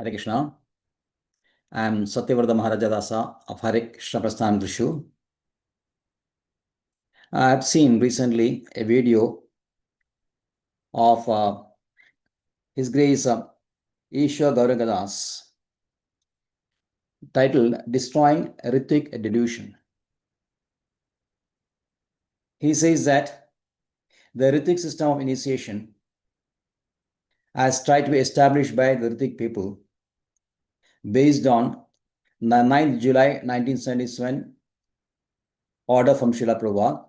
Hare Krishna. I am Satyavrta Maharaja Dasa of Hare Krishna Prasthanam Drishu. I have seen recently a video of His Grace Ishwar Gauranga Das titled Destroying Ritvik Delusion. He says that the Ritvik system of initiation, as tried to be established by the Ritvik people, based on the 9th July 1977 order from Srila Prabhupada,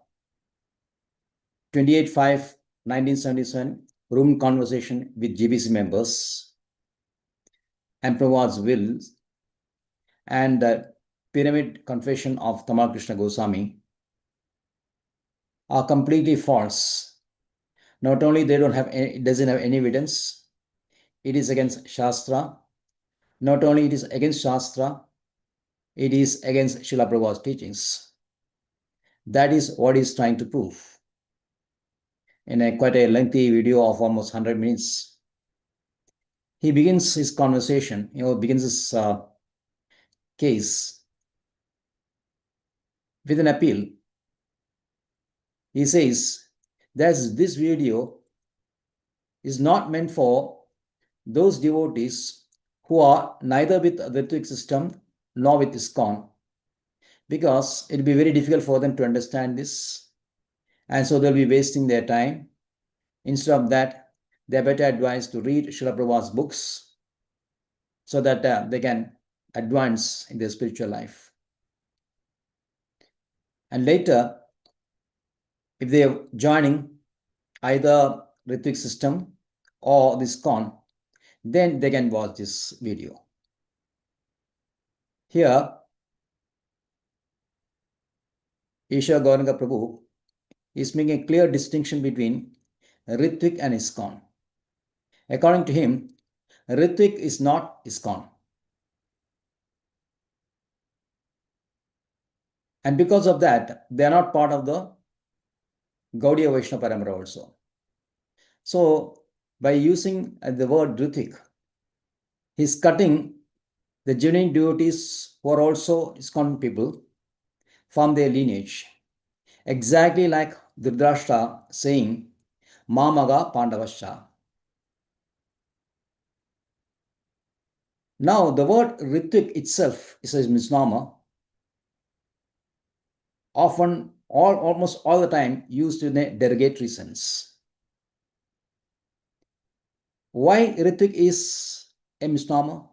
28/5/1977 room conversation with GBC members, and Prabhupada's wills, and the pyramid confession of Tamal Krishna Goswami are completely false. Not only it doesn't have any evidence, it is against Shastra. Not only it is against Shastra, it is against Srila Prabhupada's teachings. That is what he is trying to prove. In quite a lengthy video of almost 100 minutes, he begins his conversation, begins his case with an appeal. He says that this video is not meant for those devotees who are neither with the Ritvik system nor with ISKCON, because it will be very difficult for them to understand this, and so they'll be wasting their time. Instead of that, they're better advised to read Srila Prabhupada's books so that they can advance in their spiritual life. And later, if they are joining either Ritvik system or this ISKCON, then they can watch this video. Here, Ishwar Gauranga Prabhu is making a clear distinction between Ritvik and ISKCON. According to him, Ritvik is not ISKCON. And because of that, they are not part of the Gaudiya Vaishnava Parampara also. So, by using the word Ritvik, he's cutting the genuine devotees who are also ISKCON people from their lineage. Exactly like Dhritarashtra saying, Mamaga Pandavascha. Now, the word Ritvik itself is a misnomer, often, almost all the time, used in a derogatory sense. Why Ritvik is a misnomer,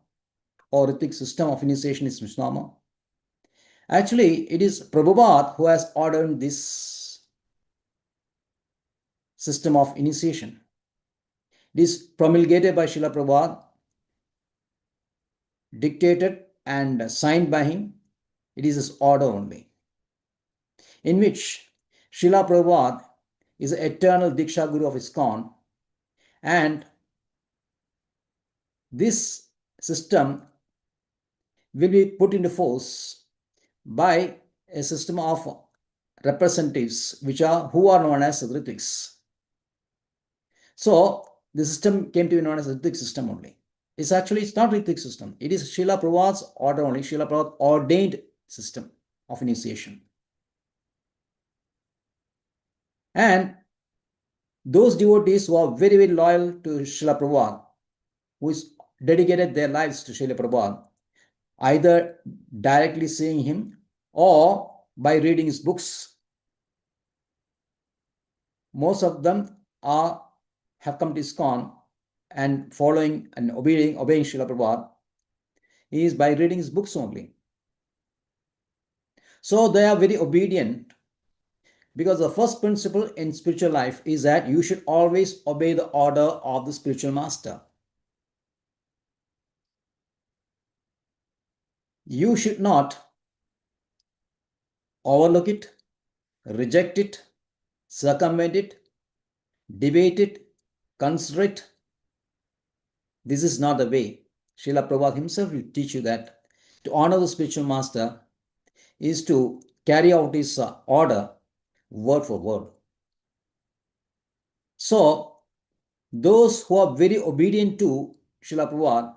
or Ritvik system of initiation is misnomer? Actually, it is Prabhupada who has ordered this system of initiation. It is promulgated by Srila Prabhupada, dictated and signed by him. It is his order only, in which Srila Prabhupada is the eternal Diksha Guru of ISKCON, and this system will be put into force by a system of representatives who are known as Ritviks. So the system came to be known as Ritvik system only. It's not Ritvik system. It is Srila Prabhupada's order only, Srila Prabhupada ordained system of initiation. And those devotees who are very, very loyal to Srila Prabhupada, who has dedicated their lives to Srila Prabhupada, either directly seeing him or by reading his books, most of them have come to ISKCON and following and obeying Srila Prabhupada is by reading his books only. So they are very obedient, because the first principle in spiritual life is that you should always obey the order of the spiritual master. You should not overlook it, reject it, circumvent it, debate it, consider it. This is not the way. Srila Prabhupada himself will teach you that to honor the spiritual master is to carry out his order word for word. So, those who are very obedient to Srila Prabhupada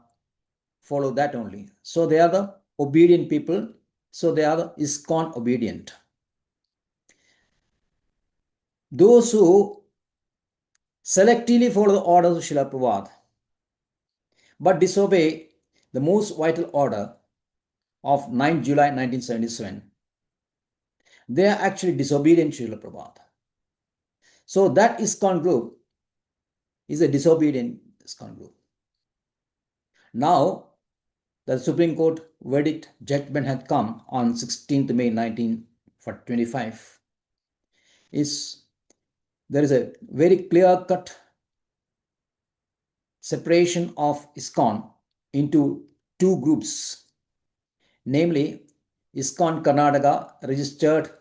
follow that only. So they are the obedient people. So they are the ISKCON obedient. Those who selectively follow the orders of Srila Prabhupada but disobey the most vital order of 9 July 1977, they are actually disobedient to Srila Prabhupada. So that ISKCON group is a disobedient ISKCON group. Now, the Supreme Court verdict judgment had come on 16th May 1925. There is a very clear-cut separation of ISKCON into two groups, namely ISKCON Karnataka registered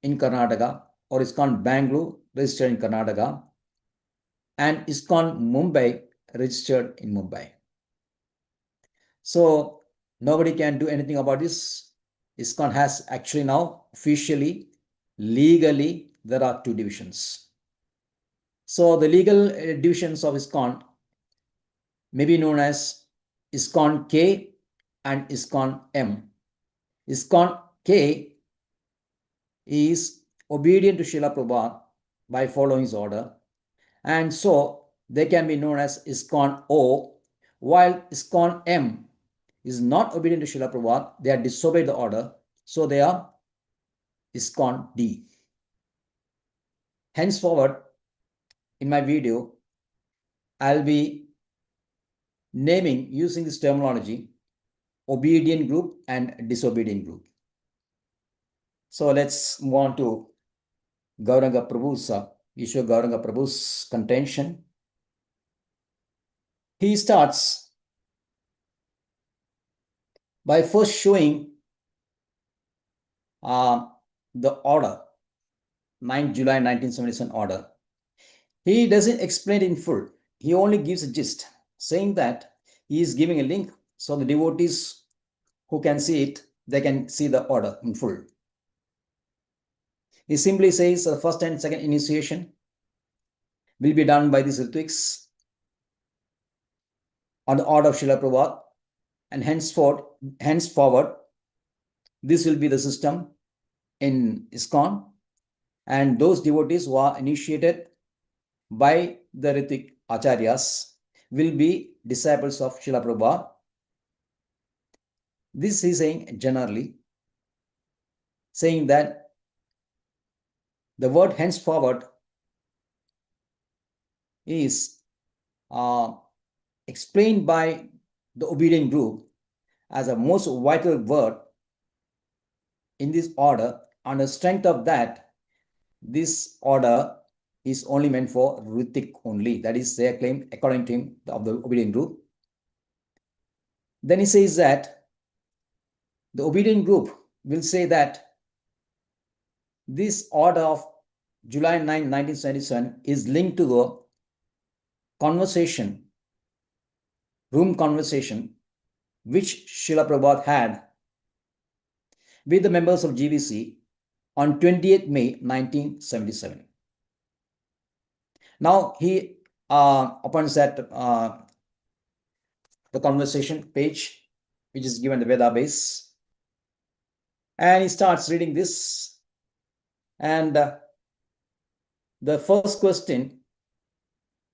in Karnataka, or ISKCON Bangalore registered in Karnataka, and ISKCON Mumbai registered in Mumbai. So nobody can do anything about this. ISKCON has actually now officially, legally, there are two divisions. So the legal divisions of ISKCON may be known as ISKCON K and ISKCON M. ISKCON K is obedient to Srila Prabhupada by following his order, and so they can be known as ISKCON O, while ISKCON M is not obedient to Srila Prabhupada, they are disobeyed the order, so they are ISKCON D. Henceforward, in my video, I'll be naming, using this terminology, obedient group and disobedient group. So let's move on to Gauranga Prabhu's, Ishwar Gauranga Prabhu's contention. He starts by first showing the order, 9 July 1977 order. He doesn't explain it in full. He only gives a gist, saying that he is giving a link so the devotees who can see it, they can see the order in full. He simply says the first and second initiation will be done by these Ritviks on the order of Srila Prabhupada, and henceforward, this will be the system in ISKCON, and those devotees who are initiated by the Ritvik Acharyas will be disciples of Srila Prabhupada. This is saying generally, saying that the word henceforward is explained by the obedient group as a most vital word in this order. On the strength of that, this order is only meant for Ritik only. That is their claim, according to him, of the obedient group. Then he says that the obedient group will say that this order of July 9, 1977 is linked to the conversation, room conversation, which Srila Prabhupada had with the members of GVC on 28th May 1977. Now he opens that the conversation page, which is given the Veda base, and he starts reading this. And the first question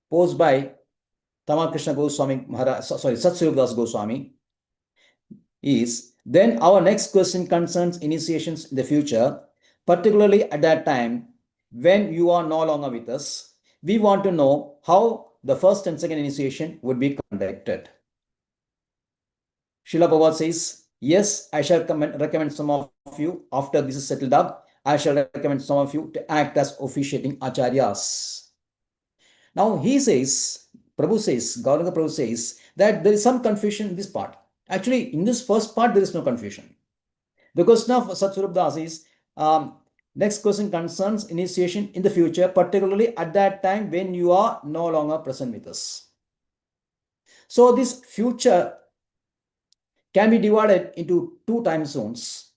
posed by Tamakrishna Goswami Maharaj, Satyavrta Das Goswami, is, then our next question concerns initiations in the future, particularly at that time when you are no longer with us. We want to know how the first and second initiation would be conducted. Srila Prabhupada says, yes, I shall recommend some of you, after this is settled up, I shall recommend some of you to act as officiating acharyas. Now he says, Gauranga Prabhu says that there is some confusion in this part. Actually, in this first part, there is no confusion. The question of Satyavrta Das is, next question concerns initiation in the future, particularly at that time when you are no longer present with us. So this future can be divided into two time zones.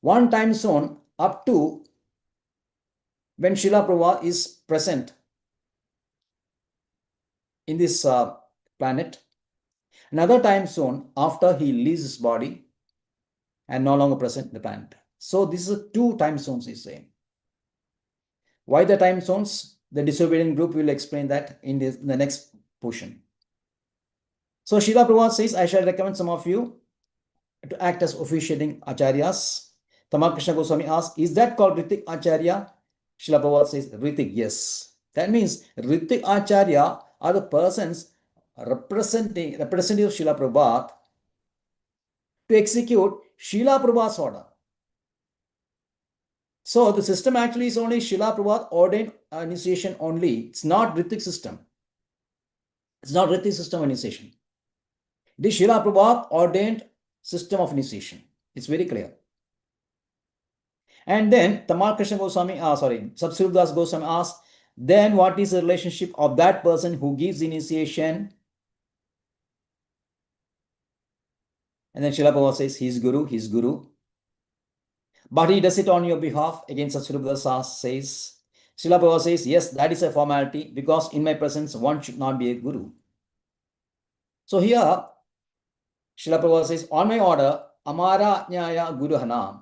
One time zone up to when Srila Prabhupada is present in this planet, Another time zone after he leaves his body and no longer present in the planet. So this is two time zones he's saying. Why the time zones? The disobedient group will explain that in the next portion. So Srila Prabhupada says, I shall recommend some of you to act as officiating acharyas. Tamakrishna Goswami asks, is that called Ritik Acharya? Srila Prabhupada says, Ritik, yes. That means Ritik Acharya are the persons representative of Srila Prabhupada to execute Srila Prabhupada's order. So the system actually is only Srila Prabhupada ordained initiation only. It's not Ritik system. It's not Ritik system initiation. It is Srila Prabhupada ordained system of initiation. It's very clear. And then Tamal Krishna Goswami, Satyavrta Das Goswami asks, then what is the relationship of that person who gives initiation? And then Srila Prabhupada says, his guru. But he does it on your behalf. Again, Satyavrta Das says, Srila Prabhupada says, yes, that is a formality because in my presence, one should not be a guru. So here, Srila Prabhupada says, on my order, Amara Nyaya Guru Hanam.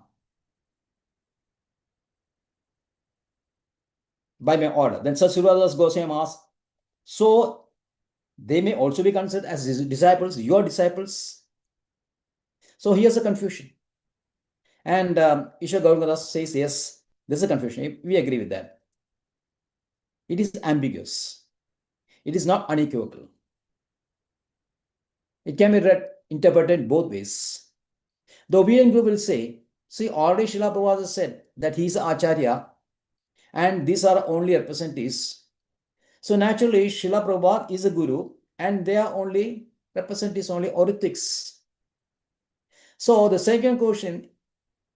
By my order. Then Satyavrta Das Goswami asks, so they may also be considered as his disciples, your disciples. So here's a confusion. And Ishwar Gauradas says, yes, there's a confusion. We agree with that. It is ambiguous. It is not unequivocal. It can be read, interpreted both ways. The obedient group will say, see, already Srila Prabhupada said that he is an Acharya and these are only representatives. So naturally, Srila Prabhupada is a guru and they are only representatives, only oritics. So the second question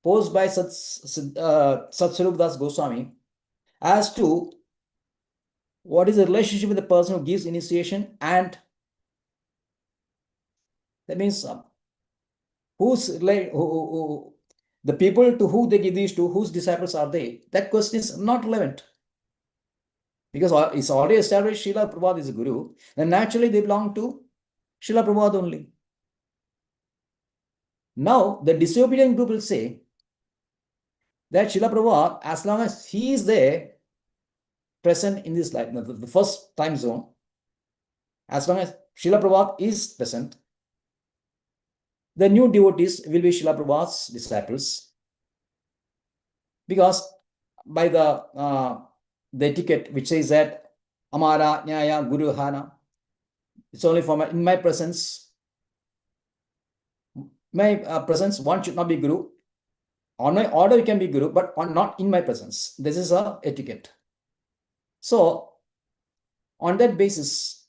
posed by Satyavrta Das Goswami as to what is the relationship with the person who gives initiation, and that means the people to who they give these to, whose disciples are they? That question is not relevant. Because it's already established Srila Prabhupada is a guru, then naturally they belong to Srila Prabhupada only. Now, the disobedient group will say that Srila Prabhupada, as long as he is there, present in this life, the first time zone, as long as Srila Prabhupada is present, the new devotees will be Srila Prabhupada's disciples. Because by the etiquette which says that Amara Nyaya Guru Hana, it's only for in my presence. My presence, one should not be guru. On my order, you can be guru, but not in my presence. This is a etiquette. So, on that basis,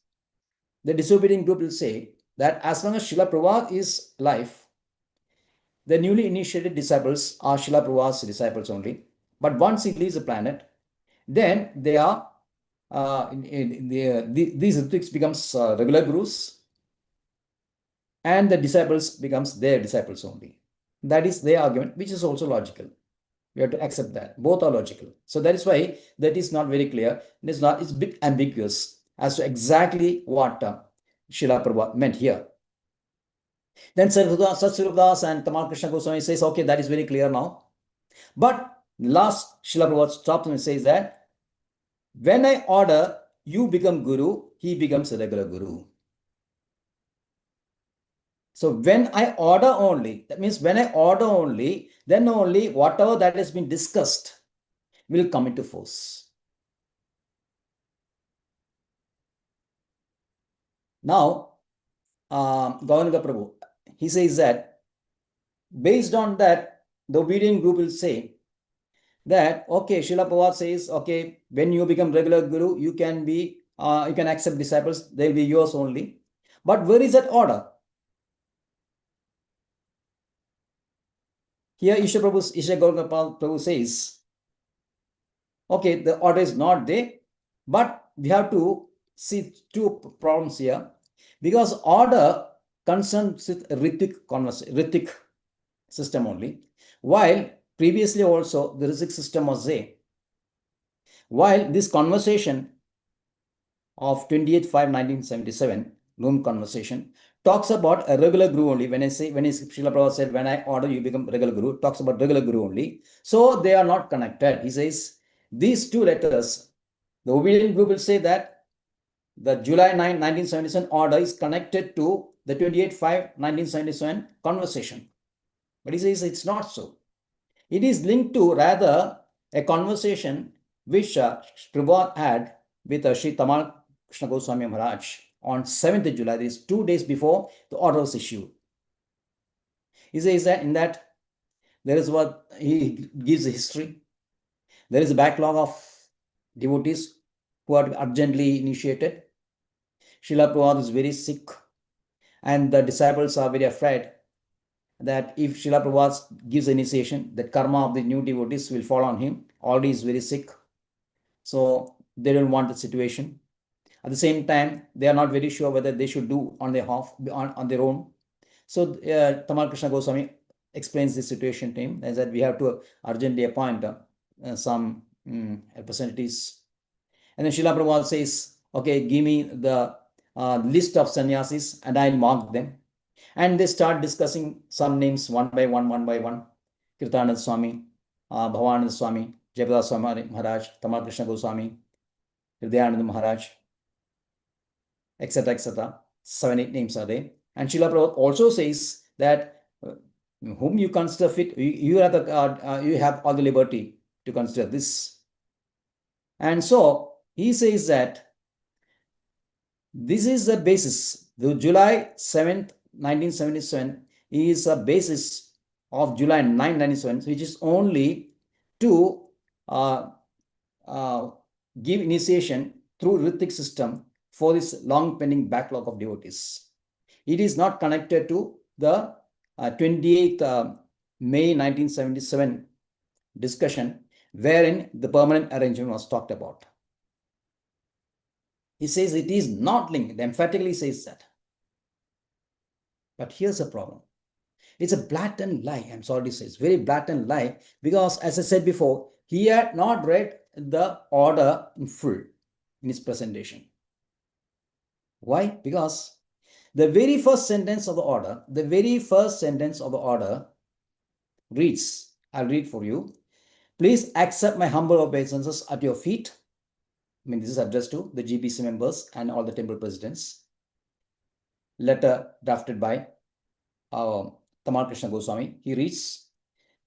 the disobedient group will say that as long as Srila Prabhupada is alive, the newly initiated disciples are Srila Prabhupada's disciples only. But once he leaves the planet, then they are these Ritviks becomes regular gurus, and the disciples becomes their disciples only. That is their argument, which is also logical. We have to accept that. Both are logical. So that is why that is not very clear. It's a bit ambiguous as to exactly what Srila Prabhupada meant here. Then Satyavrta Das and Tamal Krishna Goswami says, okay, that is very clear now. But last, Srila Prabhupada stops and says that when I order, you become guru, he becomes a regular guru. So when I order only, that means when I order only, then only whatever that has been discussed will come into force. Now, Gauranga Prabhu, he says that based on that, the obedient group will say that, okay, Srila Prabhupada says, okay, when you become regular guru, you can be, you can accept disciples, they will be yours only. But where is that order? Here, Ishwar Gauranga Prabhu says, okay, the order is not there, but we have to see two problems here, because order concerns with Ritik system only, while previously also the Ritik system was there. While this conversation of 28/5/1977, Loom conversation, talks about a regular guru only. When Srila Prabhupada said, when I order you become regular guru, it talks about regular guru only. So they are not connected. He says, these two letters, the obedient group will say that the July 9, 1977 order is connected to the 28/5/1977 conversation. But he says it's not so. It is linked to rather a conversation which Prabhupada had with Sri Tamal Krishna Goswami Maharaj on 7th July. This is 2 days before the order was issued. He says that in that there is what he gives a history. There is a backlog of devotees who are urgently initiated. Srila Prabhupada is very sick, and the disciples are very afraid that if Srila Prabhupada gives initiation, the karma of the new devotees will fall on him. Already is very sick. So they don't want the situation. At the same time, they are not very sure whether they should do on their own. So Tamal Krishna Goswami explains this situation to him, as that we have to urgently appoint some representatives. And then Srila Prabhupada says, okay, give me the list of sannyasis and I'll mark them. And they start discussing some names one by one. Kirtananda Swami, Bhavananda Swami, Jayaprakash Swami Maharaj, Tamal Krishna Goswami, Hridayananda Maharaj, etc., etc. 7-8 names are there. And Srila Prabhupada also says that whom you consider fit, you have all the liberty to consider this. And so he says that this is the basis. The July 7th, 1977 is a basis of July 9, 1977, which is only to give initiation through Ritik system for this long pending backlog of devotees. It is not connected to the 28th May 1977 discussion, wherein the permanent arrangement was talked about. He says it is not linked, emphatically says that. But here's the problem. It's a blatant lie. I'm sorry to say, it's very blatant lie, because as I said before, he had not read the order in full in his presentation. Why? Because the very first sentence of the order, reads, I'll read for you. Please accept my humble obeisances at your feet. I mean, this is addressed to the GBC members and all the temple presidents. Letter drafted by Tamal Krishna Goswami. He reads,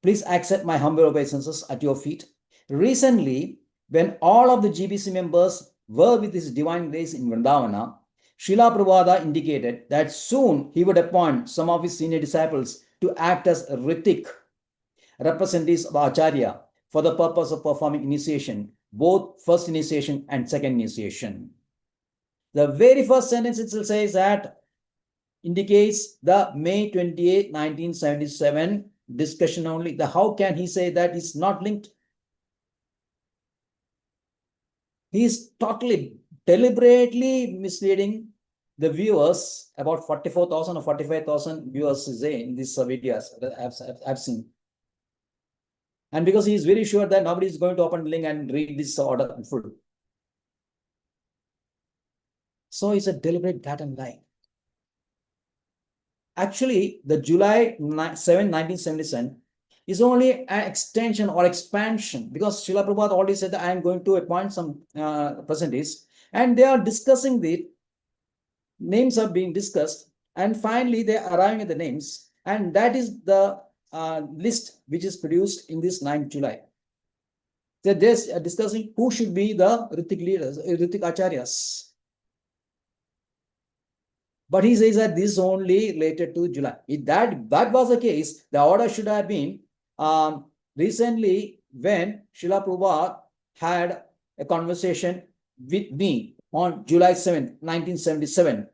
please accept my humble obeisances at your feet. Recently, when all of the GBC members were with his divine grace in Vrindavana, Srila Prabhupada indicated that soon he would appoint some of his senior disciples to act as Ritik, representatives of Acharya, for the purpose of performing initiation, both first initiation and second initiation. The very first sentence itself says that indicates the May 28, 1977 discussion only. How can he say that it's not linked? He is totally, deliberately misleading the viewers. About 44,000 or 45,000 viewers is there in these videos I've seen. And because he is very sure that nobody is going to open the link and read this order in full. So it's a deliberate blatant lie. Actually, the July 7, 1977 is only an extension or expansion, because Srila Prabhupada already said that I am going to appoint some representatives, and they are discussing the names are being discussed, and finally they are arriving at the names, and that is the list which is produced in this 9th July. They're discussing who should be the Ritik leaders, Ritik Acharyas. But he says that this is only related to July. If that was the case, the order should have been recently when Srila Prabhupada had a conversation with me on July 7th, 1977.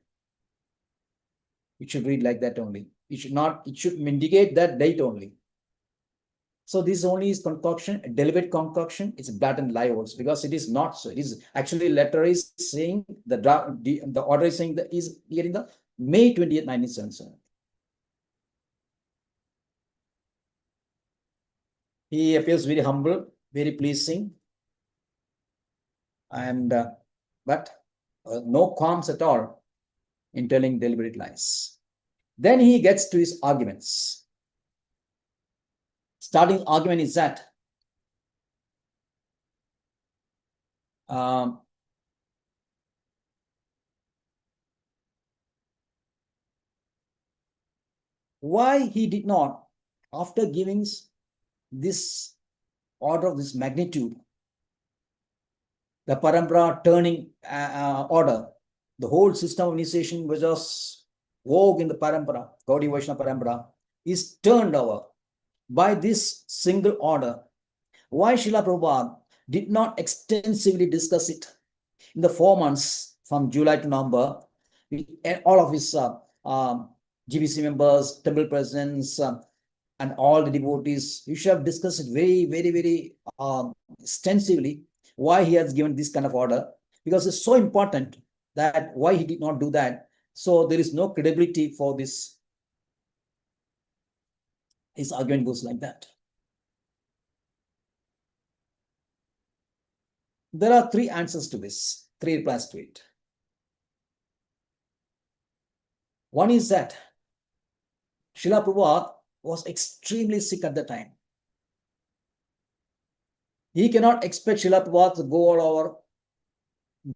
It should read like that only. It should indicate that date only. So this only is concoction, a deliberate concoction. It's a blatant lie also, because it is not so. It is actually letter is saying the order is saying that is here in the May 20th, 1977. He appears very humble, very pleasing, and but no qualms at all in telling deliberate lies. Then he gets to his arguments. Starting argument is that why he did not, after giving this order of this magnitude, the parampara turning order, the whole system of initiation was just vogue in the parampara, Gaudiya Vaishnava parampara, is turned over by this single order. Why Srila Prabhupada did not extensively discuss it in the 4 months from July to November, and all of his GBC members, temple presidents, and all the devotees, you should have discussed it very extensively, why he has given this kind of order, because it's so important that why he did not do that. So there is no credibility for this. His argument goes like that. There are 3 answers to this, 3 replies to it. One is that Srila Prabhupada was extremely sick at the time. He cannot expect Srila Prabhupada to go all over,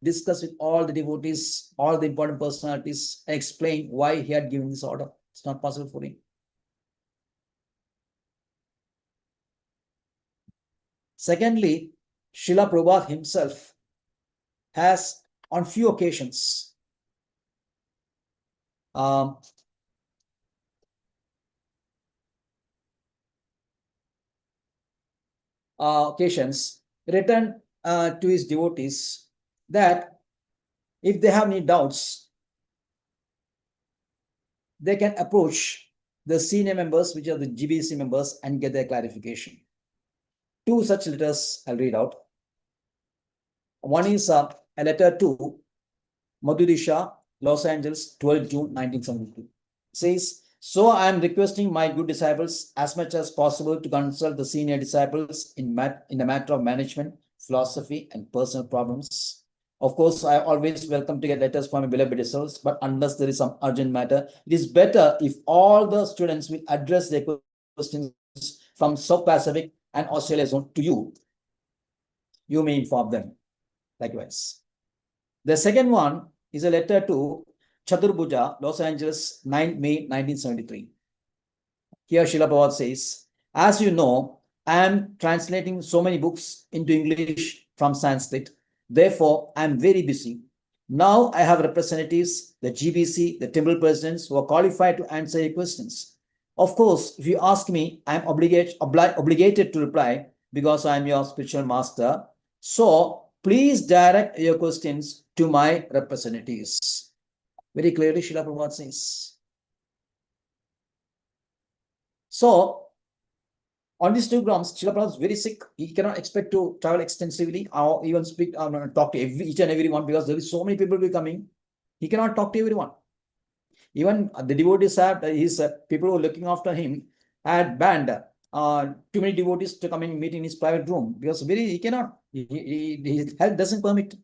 discuss with all the devotees, all the important personalities, explain why he had given this order. It's not possible for him. Secondly, Srila Prabhupada himself has on few occasions written to his devotees that if they have any doubts, they can approach the senior members, which are the GBC members, and get their clarification. 2 such letters I'll read out. One is a letter to Madhudisha, Los Angeles, 12 June 1972. It says, so I am requesting my good disciples as much as possible to consult the senior disciples in the matter of management, philosophy, and personal problems. Of course, I always welcome to get letters from my beloved disciples, but unless there is some urgent matter, it is better if all the students will address their questions from South Pacific and Australia zone to you. You may inform them likewise. The second one is a letter to Chaturbuja, Los Angeles, 9 May 1973. Here Srila Prabhupada says, as you know, I am translating so many books into English from Sanskrit. Therefore, I am very busy. Now I have representatives, the GBC, the temple presidents who are qualified to answer your questions. Of course, if you ask me, I am obligated to reply because I am your spiritual master. So please direct your questions to my representatives. Very clearly, Srila Prabhupada says. So, on these 2 grounds, Srila Prabhupada is very sick. He cannot expect to travel extensively or even speak or talk to each and everyone, because there is so many people will be coming. He cannot talk to everyone. Even the devotees have his people who are looking after him had banned too many devotees to come and meet in his private room, because he cannot. His health doesn't permit.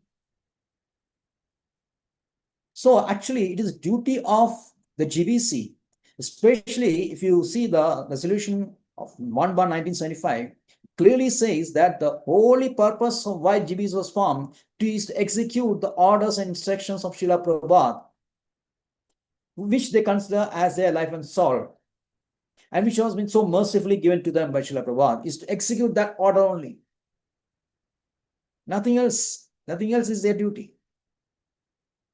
So actually, it is duty of the GBC, especially if you see the resolution of 1/1975, clearly says that the only purpose of why GBC was formed is to execute the orders and instructions of Srila Prabhupada, which they consider as their life and soul, and which has been so mercifully given to them by Srila Prabhupada, is to execute that order only. Nothing else. Nothing else is their duty.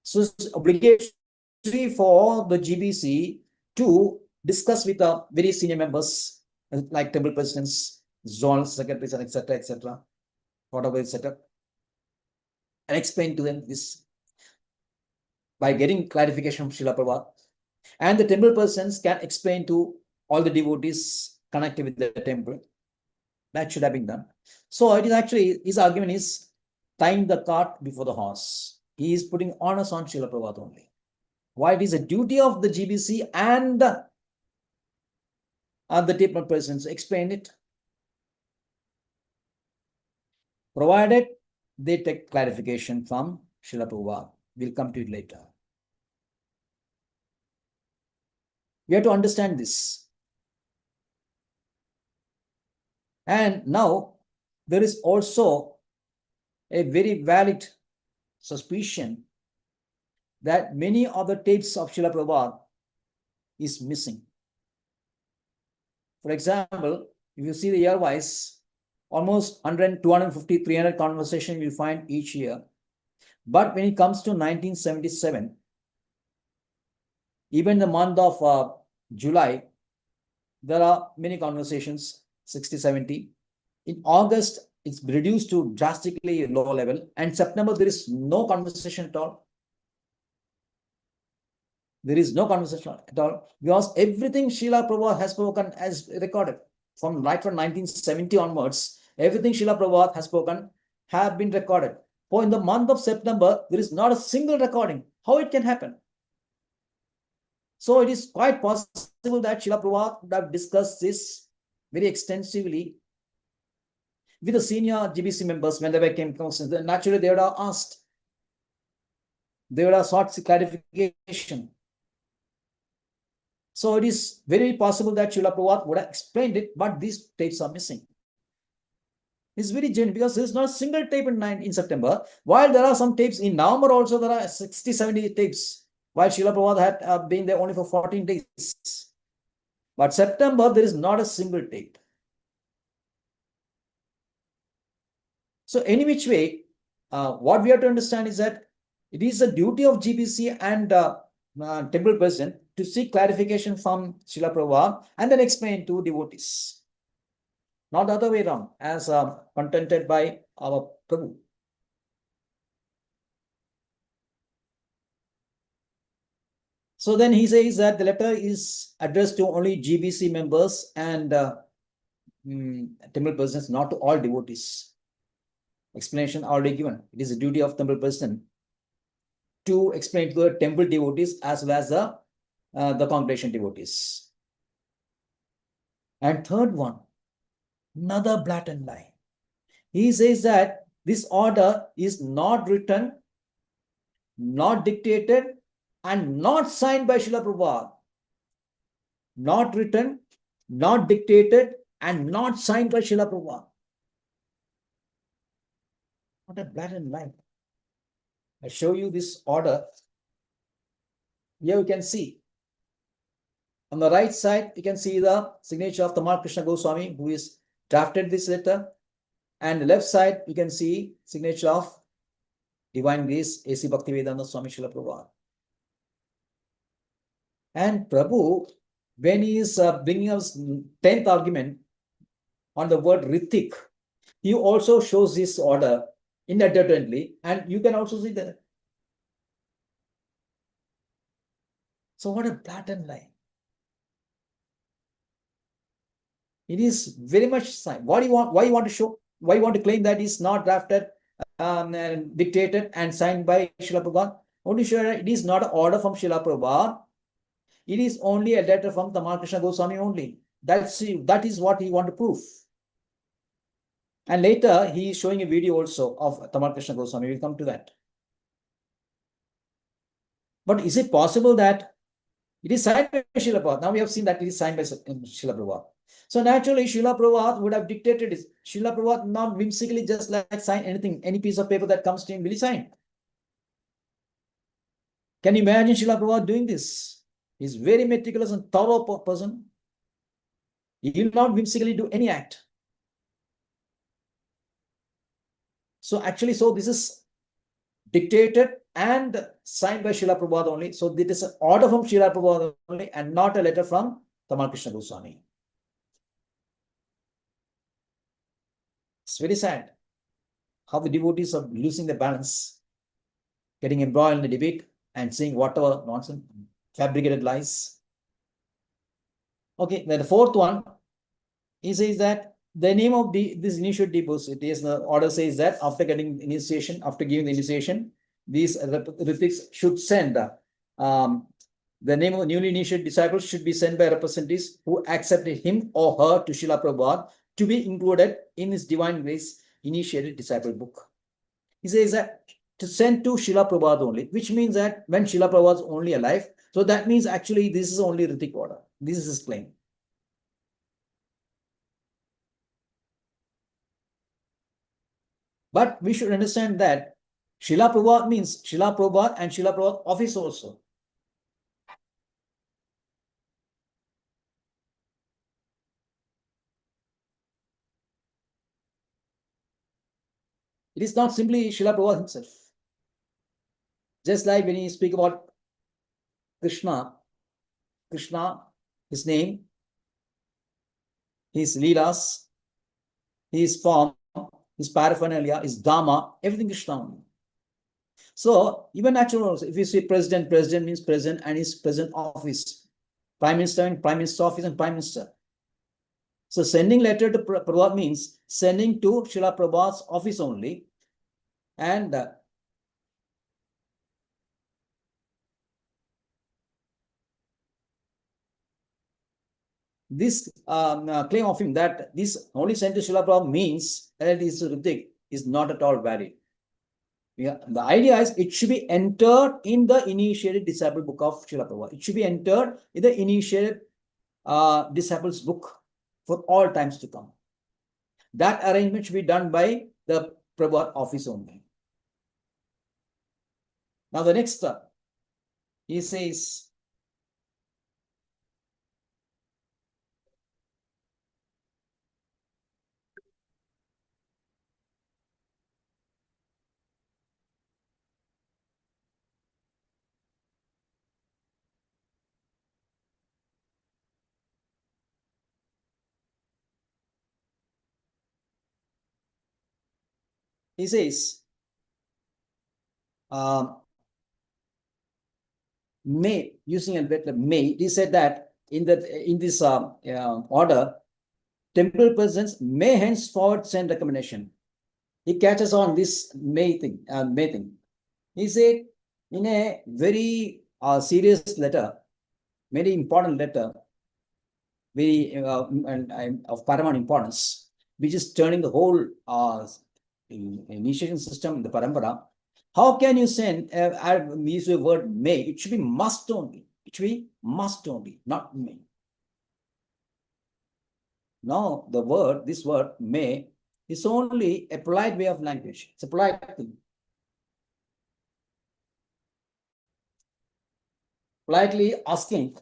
So it's obligatory for the GBC to discuss with the very senior members, like temple presidents, zonal secretaries, etc., whatever is set up, and explain to them this by getting clarification from Srila Prabhupada. And the temple persons can explain to all the devotees connected with the temple. That should have been done. So it is actually, his argument is tying the cart before the horse. He is putting onus on Srila Prabhupada only. Why it is a duty of the GBC and the temple persons explain it, provided they take clarification from Srila Prabhupada. We'll come to it later. We have to understand this. And now there is also a very valid suspicion that many of the tapes of Srila Prabhupada is missing. For example, if you see the year-wise, almost 100, 250, 300 conversations you find each year. But when it comes to 1977, even the month of July, there are many conversations, 60, 70. In August, it's reduced to drastically low level. And September, there is no conversation at all. There is no conversation at all, because everything Srila Prabhupada has spoken as recorded from 1970 onwards. Everything Srila Prabhupada has spoken have been recorded. For in the month of September, there is not a single recording. How it can happen? So it is quite possible that Srila Prabhupada would have discussed this very extensively with the senior GBC members when they came close. Naturally, they would have asked. They would have sought clarification. So it is very possible that Srila Prabhupada would have explained it, but these tapes are missing. It's very genuine, because there is not a single tape in September, while there are some tapes in November also. There are 60, 70 tapes, while Srila Prabhupada had been there only for 14 days. But September, there is not a single tape. So any which way, what we have to understand is that it is the duty of GBC and temple president to seek clarification from Srila Prabhupada and then explain to devotees. Not the other way around, as contented by our Prabhu. So then he says that the letter is addressed to only GBC members and temple presidents, not to all devotees. Explanation already given. It is the duty of temple president to explain to the temple devotees as well as the congregation devotees. And third one, another blatant lie. He says that this order is not written, not dictated, and not signed by Srila Prabhupada. Not written, not dictated, and not signed by Srila Prabhupada. What a blatant lie. I show you this order. Here you can see. On the right side, you can see the signature of Tamal Krishna Goswami, who is drafted this letter. And the left side, you can see signature of Divine Grace, A.C. Bhaktivedanta Swami Srila Prabhupada. And Prabhu, when he is bringing us 10th argument on the word Ritik, he also shows this order inadvertently, and you can also see that. So what a blatant lie. It is very much signed. What do you want? Why you want to show? Why you want to claim that it's not drafted, dictated, and signed by Srila Prabhupada? Only sure it is not an order from Srila Prabhupada. It is only a letter from Tamal Krishna Goswami only. That is what he want to prove. And later he is showing a video also of Tamal Krishna Goswami. We'll come to that. But is it possible that it is signed by Srila Prabhupada? Now we have seen that it is signed by Srila Prabhupada. So naturally, Srila Prabhupada would have dictated it. Srila Prabhupada not whimsically just like sign anything, any piece of paper that comes to him will he sign. Can you imagine Srila Prabhupada doing this? He's very meticulous and thorough person. He will not whimsically do any act. So actually, this is dictated and signed by Srila Prabhupada only. So this is an order from Srila Prabhupada only and not a letter from Tamal Krishna Goswami. It's very sad how the devotees are losing the balance, getting embroiled in the debate and saying whatever nonsense, fabricated lies. Okay, then the fourth one, he says that the name of this initiate deposit is, the order says that after getting initiation, after giving the initiation, these ritiks should send the name of newly initiated disciples should be sent by representatives who accepted him or her to Srila Prabhupada to be included in his Divine Grace initiated disciple book. He says that to send to Srila Prabhupada only, which means that when Srila Prabhupada was only alive, So that means actually this is only Ritik order. This is his claim. But we should understand that Srila Prabhupada means Srila Prabhupada and Srila Prabhupada office also. It is not simply Srila Prabhupada himself. Just like when you speak about Krishna, his name, his leelas, his form, his paraphernalia, his dharma, everything Krishna only. So even natural, if you say president, president means president and his present office. Prime minister and prime minister office and prime minister. So sending letter to Prabhupada means sending to Srila Prabhupada's office only. And this claim of him that this only sent to Srila Prabhupada means that it is Ritik is not at all valid. Yeah, the idea is it should be entered in the initiated disciple book of Srila Prabhupada. It should be entered in the initiated disciples book for all times to come. That arrangement should be done by the Prabhupada office only. Now the next step, he says, may, using a letter may, he said that in this order, temple persons may henceforward send recommendation. He catches on this may thing. He said in a very serious letter, very important letter, very of paramount importance, which is turning the whole initiation system in the parampara. How can you send use the word may? It should be must only. It should be must only, not may. Now this word may is only a polite way of language. It's a polite thing. Politely asking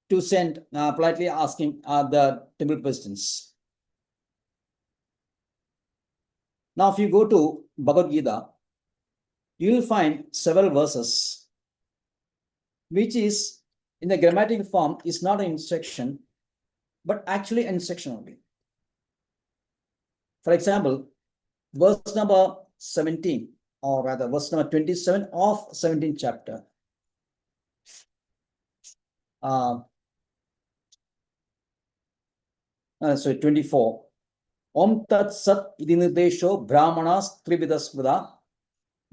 to send, politely asking the temple persons. Now, if you go to Bhagavad Gita, you will find several verses, which is in the grammatical form is not an instruction, but actually an instruction only. For example, verse number 17, or rather verse number 27 of 17th chapter. So 24. Om tat sat iti nirdesho brahmanas trividaspada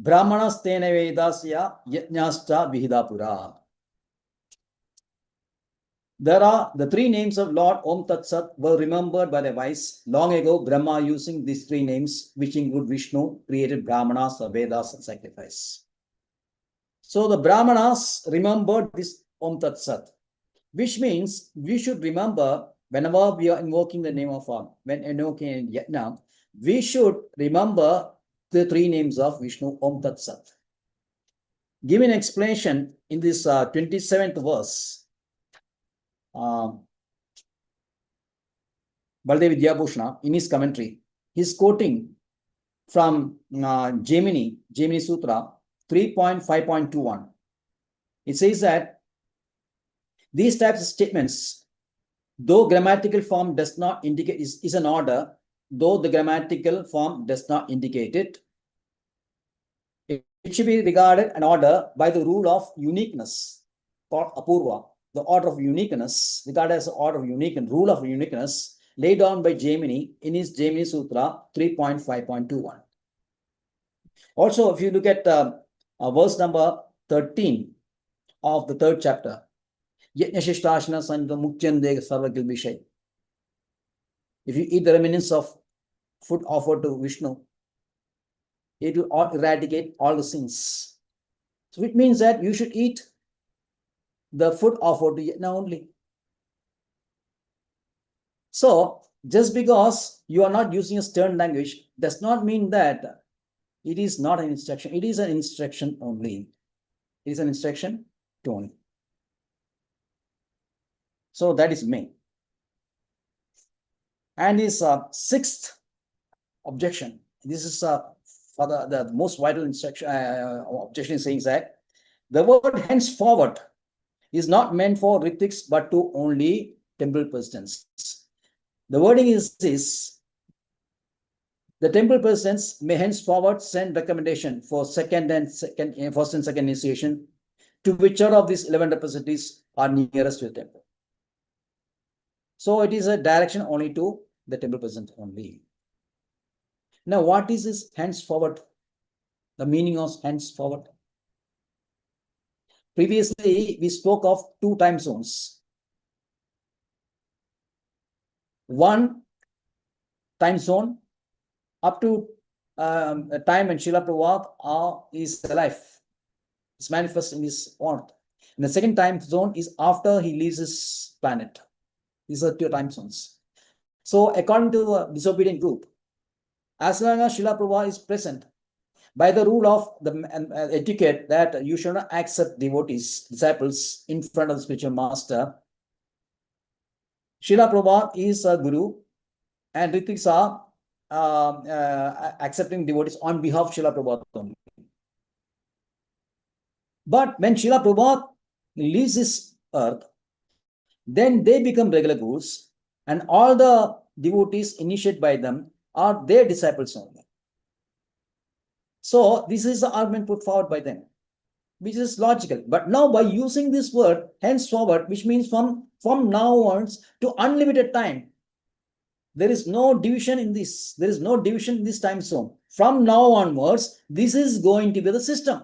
brahmanas tena vedasya yajnasta vihidapura. There are the three names of Lord Om Tat Sat were remembered by the wise long ago. Brahma, using these three names, which include Vishnu, created Brahmanas, or Vedas, and sacrifice. So the Brahmanas remembered this Om Tat Sat, which means we should remember whenever we are invoking the name of when invoking Yajna, we should remember the three names of Vishnu, Om Tat Sat. Give an explanation in this 27th verse. Baldev Vidyabhushana, in his commentary, he's quoting from Gemini Sutra 3.5.21. It says that these types of statements, though grammatical form does not indicate, is an order, though the grammatical form does not indicate it, it should be regarded an order by the rule of uniqueness, called Apurva. The order of uniqueness, regarded as the order of uniqueness, rule of uniqueness, laid down by Gemini in his Gemini Sutra 3.5.21. Also, if you look at verse number 13 of the 3rd chapter, if you eat the remnants of food offered to Vishnu, it will eradicate all the sins. So it means that you should eat the food offered to Yajna only. So just because you are not using a stern language does not mean that it is not an instruction. It is an instruction only. It is an instruction only. So that is main. And his sixth objection. This is for the most vital instruction objection, is saying that the word henceforward is not meant for rithix but to only temple persons. The wording is this: the temple persons may henceforward send recommendation for first and second initiation to whichever of these 11 representatives are nearest to the temple. So it is a direction only to the temple person only. Now, what is this henceforward? The meaning of henceforward. Previously, we spoke of 2 time zones. One time zone up to a time when Srila Prabhupada is alive. It's manifest in his form. And the second time zone is after he leaves his planet. These are 2 time zones. So, according to a disobedient group, as long as Srila Prabhupada is present, by the rule of the etiquette that you should not accept devotees, disciples in front of the spiritual master, Srila Prabhupada is a guru and Ritiks are accepting devotees on behalf of Srila Prabhupada only. But when Srila Prabhupada leaves this earth, then they become regular gurus and all the devotees initiated by them are their disciples only. So this is the argument put forward by them, which is logical. But now by using this word henceforward, which means from now onwards to unlimited time, there is no division in this. There is no division in this time zone. From now onwards, this is going to be the system.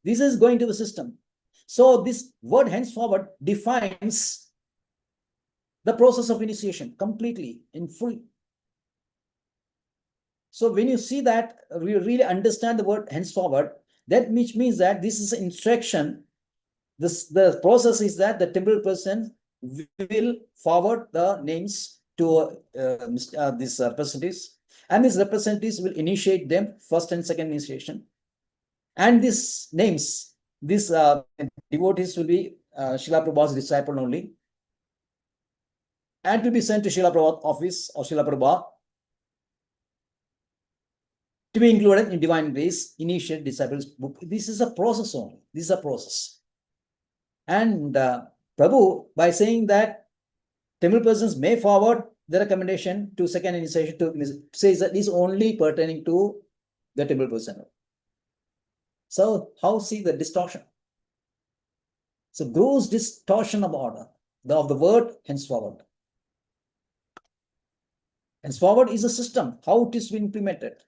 This is going to be the system. So this word henceforward defines the process of initiation completely in full. So when you see that, we really understand the word henceforward, that which means that this is an instruction. The process is that the temple person will forward the names to these representatives, and these representatives will initiate them first and second initiation. And these names, these devotees will be Srila Prabhupada's disciple only, and to be sent to Srila Prabhupada office or Srila Prabhupada to be included in Divine Grace Initiate Disciples book. This is a process only. This is a process. And Prabhu, by saying that temple persons may forward the recommendation to second initiation, to says that is only pertaining to the temple person. So how see the distortion? So gross distortion of order of the word henceforward. Henceforward is a system, how it is implemented.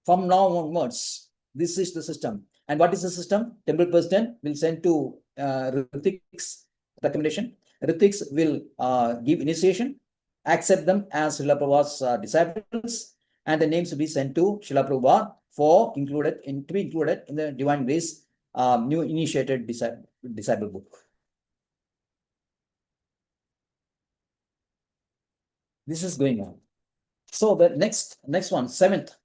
From now onwards, this is the system. And what is the system? Temple president will send to Rithik's recommendation. Rithik's will give initiation, accept them as Srila Prabhupada's disciples, and the names will be sent to Srila Prabhupada to be included in the Divine Grace new initiated disciple book. This is going on. So the next one, 7th,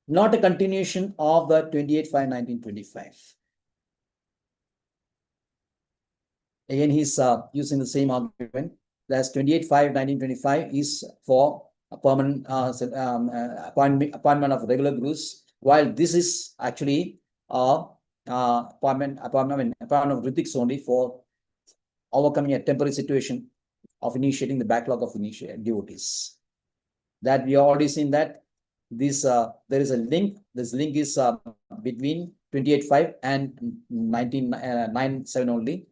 not a continuation of the 28/5/1925. Again, he's using the same argument. That's 28/5/1925 is for a permanent appointment of regular gurus, while this is actually appointment of Rithik's only for overcoming a temporary situation of initiating the backlog of devotees. That we have already seen that this there is a link. This link is between 28/5 and 1997 only.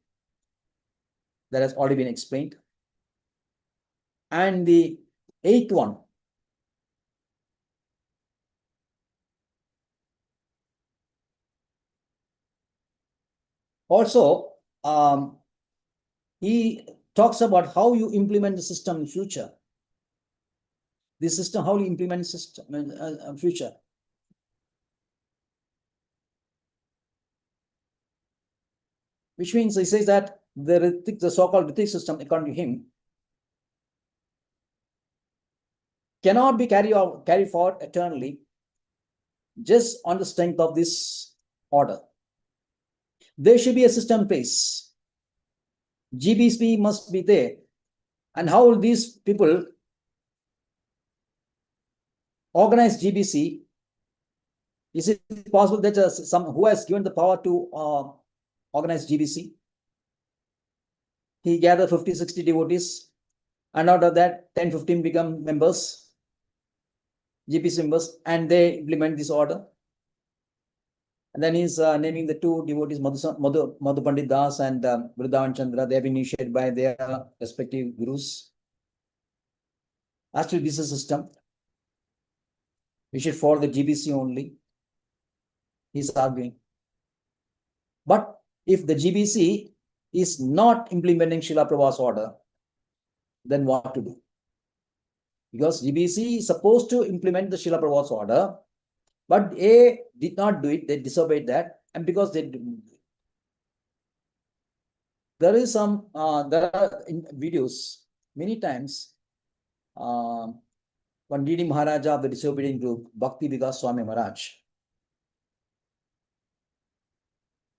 That has already been explained. And the 8th one, also he talks about how you implement the system in future. This system, how you implement system in future. which means he says that the so-called Ritik system, according to him, cannot be carried forward eternally just on the strength of this order. There should be a system in place. GBC must be there. And how will these people organize GBC? Is it possible that who has given the power to organize GBC? He gathered 50, 60 devotees, and out of that, 10, 15 become members, GBC members, and they implement this order. And then he's naming the two devotees, Madhu Pandit Das and Vrindavan Chandra. They have been initiated by their respective gurus. Actually, this is a system. We should follow the GBC only. He's arguing. But if the GBC is not implementing Srila Prabhupada's order, then what to do? Because GBC is supposed to implement the Srila Prabhupada's order, but A did not do it, they disobeyed that, and because they there is some there are in videos many times one leading Maharaja of the disobedient group, Bhakti Vikas Swami Maharaj.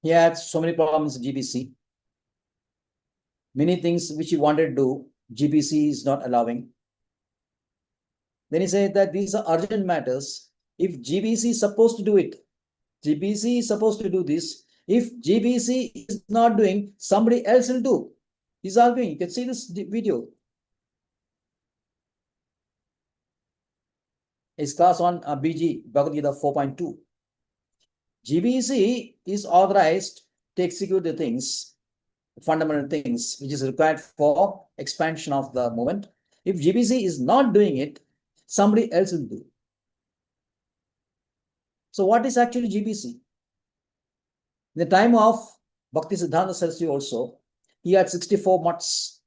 He had so many problems with GBC. Many things which he wanted to do, GBC is not allowing. Then he said that these are urgent matters. If GBC is supposed to do it, GBC is supposed to do this. If GBC is not doing, somebody else will do. He's arguing. You can see this video. His class on BG, Bhagavad Gita 4.2. GBC is authorized to execute the things, fundamental things, which is required for expansion of the movement. If GBC is not doing it, somebody else will do. So what is actually GBC? In the time of Bhakti Siddhanta Saraswati also, he had 64 mutts.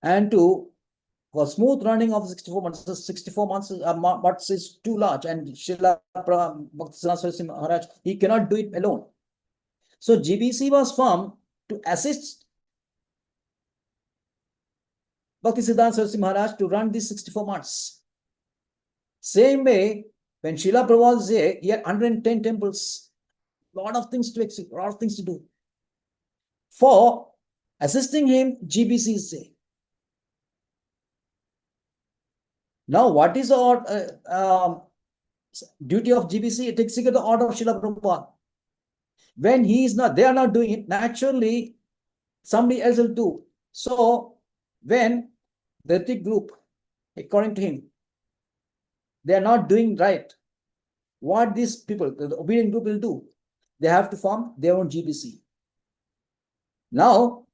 And for smooth running of 64 months, 64 mutts is too large, and Srila Bhakti Siddhanta Saraswati Maharaj, he cannot do it alone. So GBC was formed to assist Bhakti Siddhanta Saraswati Maharaj to run these 64 mutts. Same way, when Srila Prabhupada was there, he had 110 temples, lot of things to execute, lot of things to do. For assisting him, GBC is there. Now, what is the duty of GBC? To execute the order of Srila Prabhupada. When he is not, they are not doing it, naturally, somebody else will do. So, when the Ritik group, according to him, they are not doing right, what these people, the obedient group, will do? They have to form their own GBC. Now,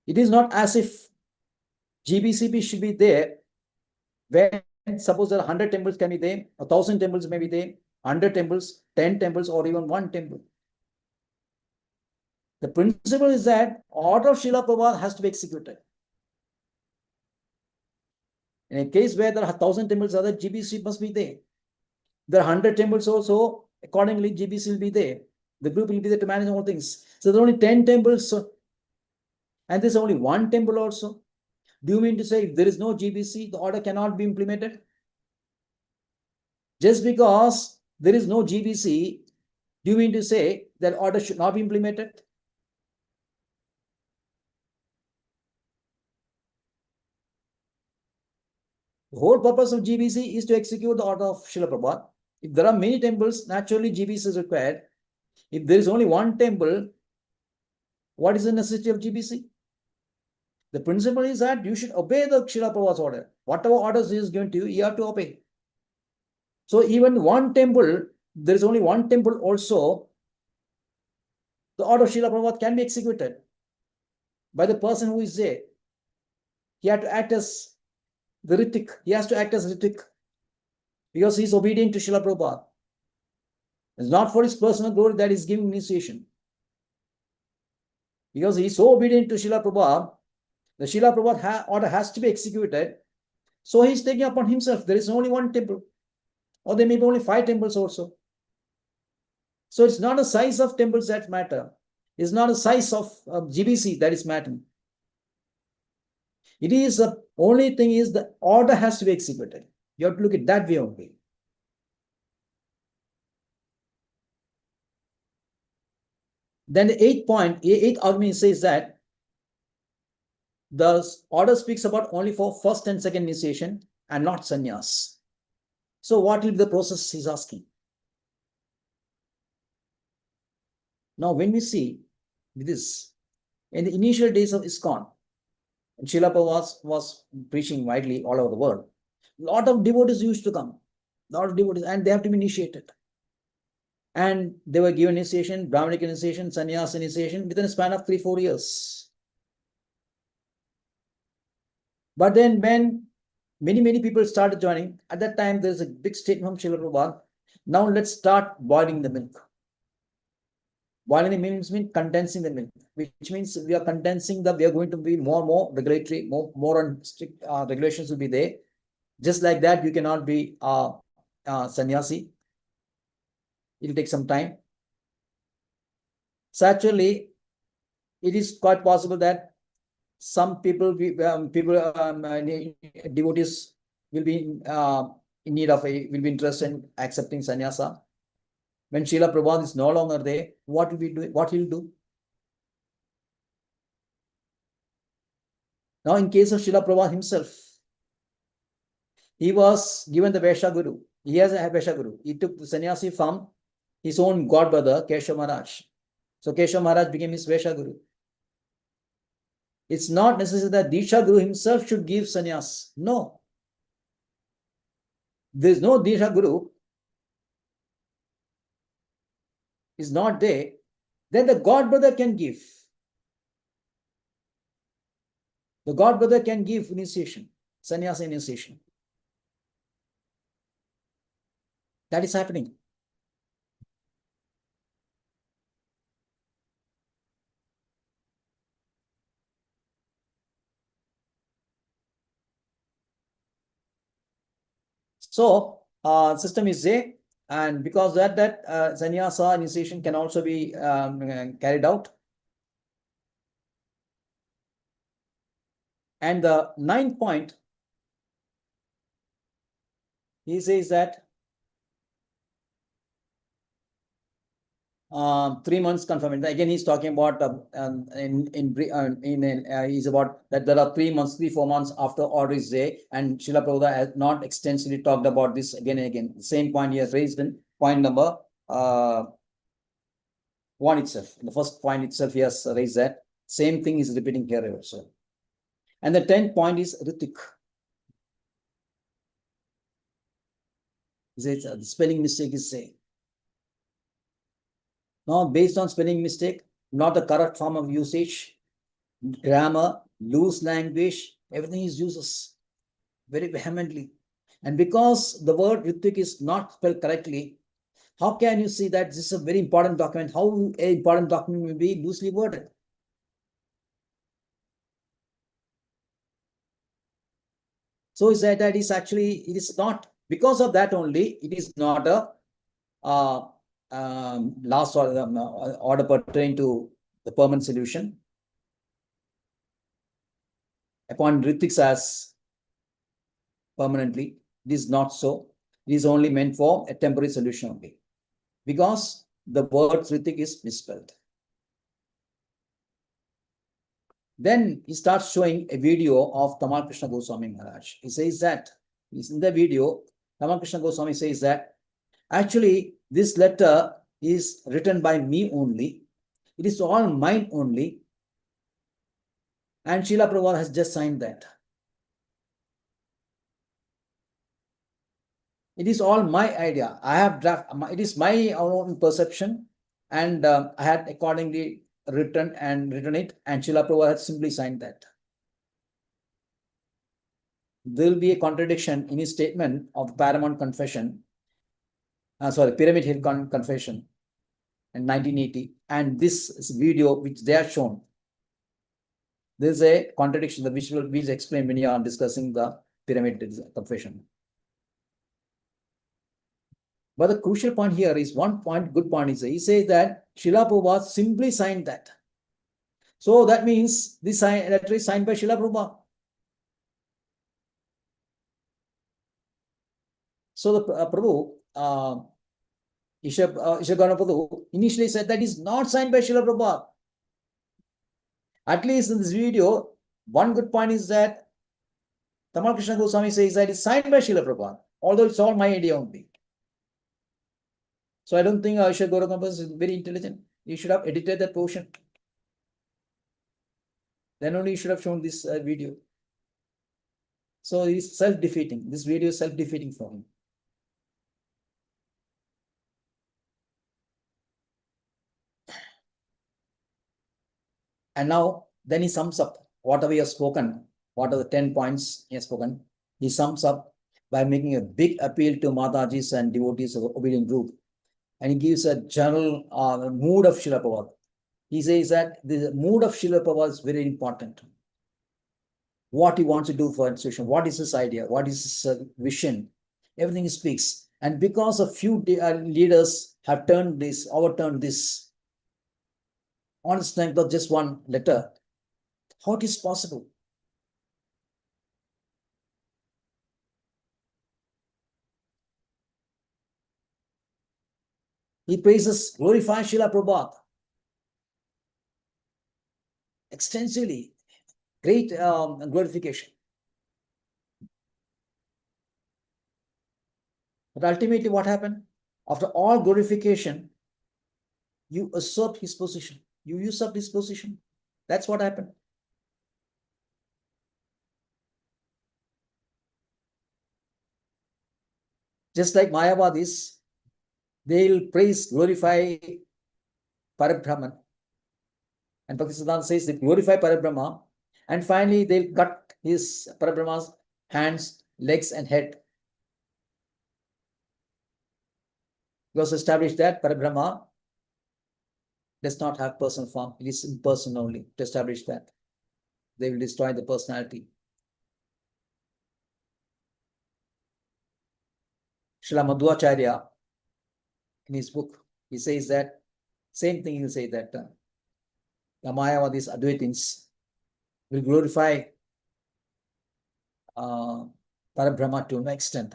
it is not as if GBCP should be there when suppose there are 100 temples can be there, 1,000 temples may be there, 100 temples, 10 temples, or even 1 temple. The principle is that order of Srila Prabhupada has to be executed. In a case where there are 1,000 temples, other GBC must be there. There are 100 temples also, accordingly GBC will be there. The group will be there to manage all things. So there are only 10 temples, and there's only 1 temple also. Do you mean to say if there is no GBC, the order cannot be implemented? Just because there is no GBC, do you mean to say that order should not be implemented? The whole purpose of GBC is to execute the order of Srila Prabhupada. If there are many temples, naturally GBC is required. If there is only 1 temple, what is the necessity of GBC? The principle is that you should obey the Srila Prabhupada's order. Whatever orders he is given to you, you have to obey. So even 1 temple, there is only 1 temple also, the order of Srila Prabhupada can be executed by the person who is there. He had to act as the Ritik. He has to act as Ritik because he is obedient to Srila Prabhupada. It's not for his personal glory that he is giving initiation. Because he is so obedient to Srila Prabhupada, the Srila Prabhupada order has to be executed. So he is taking upon himself. There is only 1 temple, or there may be only 5 temples also. So it's not a size of temples that matter. It's not a size of GBC that is matter. It is the only thing is the order has to be executed. You have to look at that way only. Then the eighth argument says that the order speaks about only for first and second initiation and not sannyas. So what will be the process he's asking? Now, when we see this, in the initial days of ISKCON, Srila Prabhupada was preaching widely all over the world. A lot of devotees used to come, and they have to be initiated. And they were given initiation, Brahmanic initiation, sannyas initiation within a span of 3-4 years. But then when many people started joining, at that time there's a big statement from Srila Prabhupada. Now let's start boiling the milk. Boiling the milk means condensing the milk, which means we are going to be more regulatory, more on strict regulations will be there. Just like that, you cannot be sannyasi. It will take some time. So actually, it is quite possible that some devotees will be in need of will be interested in accepting sannyasa. When Srila Prabhupada is no longer there, what will we do? What will do? Now, in case of Srila Prabhupada himself, he was given the Vaishya Guru. He has a Vaishya Guru. He took the sannyasi from his own god brother, Keshav Maharaj. So Keshav Maharaj became his Vaishya Guru. It's not necessary that Diksha Guru himself should give sannyas. No. There is no Diksha Guru. Is not there. Then the god brother can give. The god brother can give initiation, sannyasa initiation. That is happening. So, system is there, and because that sannyasa initiation can also be carried out. And the 9th point, he says that 3 months confinement. Again, he's talking about he's about that there are 3 months, 3-4 months after order is there, and Srila Prabhupada has not extensively talked about this again and again. The same point he has raised in point number 1 itself. In the first point itself, he has raised that. Same thing is repeating here also. And the 10th point is Ritik. He says the spelling mistake is saying. Now, based on spelling mistake, not the correct form of usage, grammar, loose language, everything is uses very vehemently. And because the word Ritik is not spelled correctly, how can you see that this is a very important document? How an important document will be loosely worded? So is that is actually, it is not, because of that only, it is not a last order pertaining to the permanent solution. Upon Ritiks as permanently, it is not so. It is only meant for a temporary solution only, because the word Ritik is misspelled. Then he starts showing a video of Tamal Krishna Goswami Maharaj. He says that, in the video, Tamal Krishna Goswami says that, actually, this letter is written by me only. It is all mine only. And Srila Prabhupada has just signed that. It is all my idea. I have it is my own perception, and I had accordingly written it, and Srila Prabhupada had simply signed that. There will be a contradiction in his statement of the Paramount Confession, Pyramid Hill Confession in 1980, and this video which they are shown. There is a contradiction that which will be explained when you are discussing the Pyramid Confession. But the crucial point here is one point, good point is he says that Srila Prabhupada simply signed that. So that means this letter is signed by Srila Prabhupada. So the Prabhu, Ishagana Prabhu initially said that is not signed by Srila Prabhupada. At least in this video, one good point is that Tamal Krishna Goswami says that it's signed by Srila Prabhupada, although it's all my idea only. So I don't think Ishar Gaurav is very intelligent. You should have edited that portion. Then only you should have shown this video. So he's self-defeating. This video is self-defeating for him. And now, then he sums up whatever he has spoken, what are the 10 points he has spoken. He sums up by making a big appeal to Matajis and devotees of the obedient group. And he gives a general mood of Srila Prabhupada. He says that the mood of Srila Prabhupada is very important. What he wants to do for institution, what is his idea, what is his vision, everything he speaks. And because a few leaders have overturned this on the strength of just one letter, how it is possible? He praises, glorifies Srila Prabhupada extensively, great glorification. But ultimately, what happened? After all glorification, you usurp his position. You usurp his position. That's what happened. Just like Mayavadis, they'll praise, glorify Parabrahman. And Bhaktisiddhanta says they glorify Parabrahma, and finally they'll cut his Parabrahma's hands, legs, and head. It was established that Parabrahma does not have personal form, it is impersonal only. To establish that, they will destroy the personality. Srila Madhvacharya, in his book, he says that, same thing, he'll say that the Mayavadis, Advaitins will glorify Parabrahma to an extent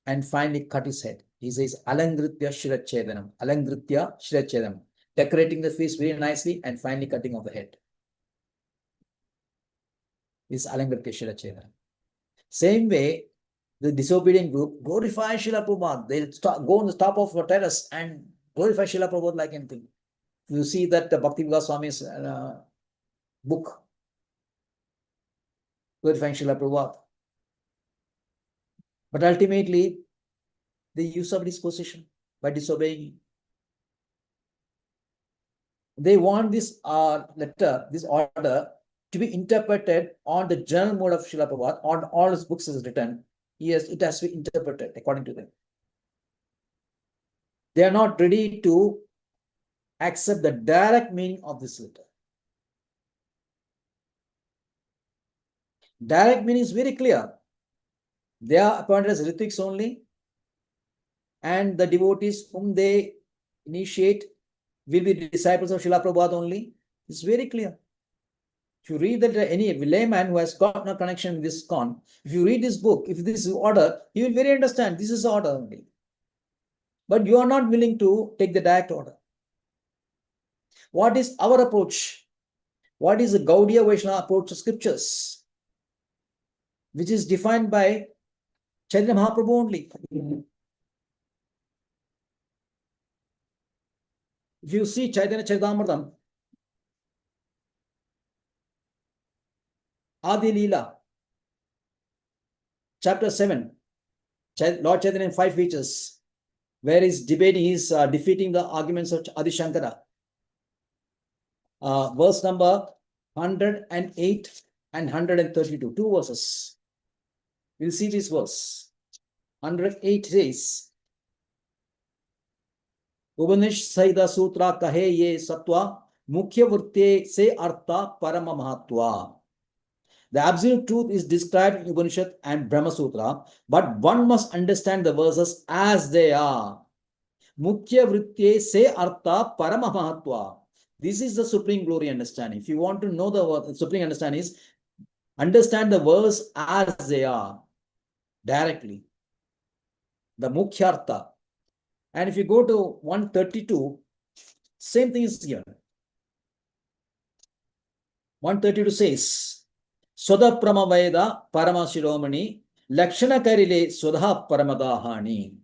and finally cut his head. He says, Alangritya Shirachedanam, Alangritya Shirachedanam, decorating the face very nicely and finally cutting off the head. This is Alangritya Shirachedanam. Same way, the disobedient group glorify Srila Prabhupada. They'll go on the top of a terrace and glorify Srila Prabhupada like anything. You see that the Bhakti Vikas Swami's book, glorifying Srila Prabhupada. But ultimately, they usurped his position by disobeying him. They want this letter, this order, to be interpreted on the general mode of Srila Prabhupada. On all his books is written. It has to be interpreted according to them. They are not ready to accept the direct meaning of this letter. Direct meaning is very clear. They are appointed as Ritiks only, and the devotees whom they initiate will be disciples of Srila Prabhupada only. It's very clear. If you read that any layman who has got no connection with this con, if you read this book, if this is order, you will very understand this is order only. But you are not willing to take the direct order. What is our approach? What is the Gaudiya Vaishnava approach to scriptures, which is defined by Chaitanya Mahaprabhu only? If you see Chaitanya Charitamrtam, Adi Leela, chapter 7, Lord Chaitanya in 5 features, where he's debating, he's defeating the arguments of Adi Shankara. Verse number 108 and 132, 2 verses. We'll see this verse. 108 says, Ubanish Saida Sutra kahe ye satwa mukhya vrutte se artha parama mahatva. The absolute truth is described in Upanishad and Brahma Sutra, but one must understand the verses as they are. Mukhya Vritye se artha parama mahatva. This is the supreme glory understanding. If you want to know the supreme understanding is, understand the verse as they are, directly. The Mukhyartha. And if you go to 132, same thing is here. 132 says, Swada Pramaveda Paramashiromani Lakshana Karile Swada Paramadahani.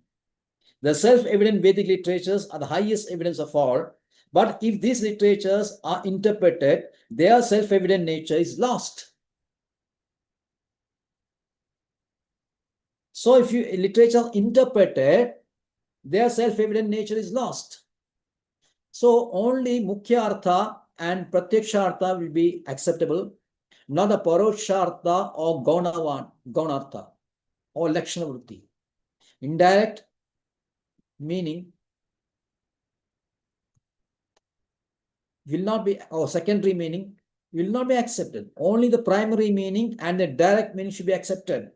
The self-evident Vedic literatures are the highest evidence of all, but if these literatures are interpreted, their self-evident nature is lost. So if you literature interpreted, their self-evident nature is lost. So only Mukhya Artha and Pratyaksha Artha will be acceptable, not the Paroksha Artha or Gaunartha or Lakshana Vritti. Indirect meaning will not be, or secondary meaning will not be accepted. Only the primary meaning and the direct meaning should be accepted.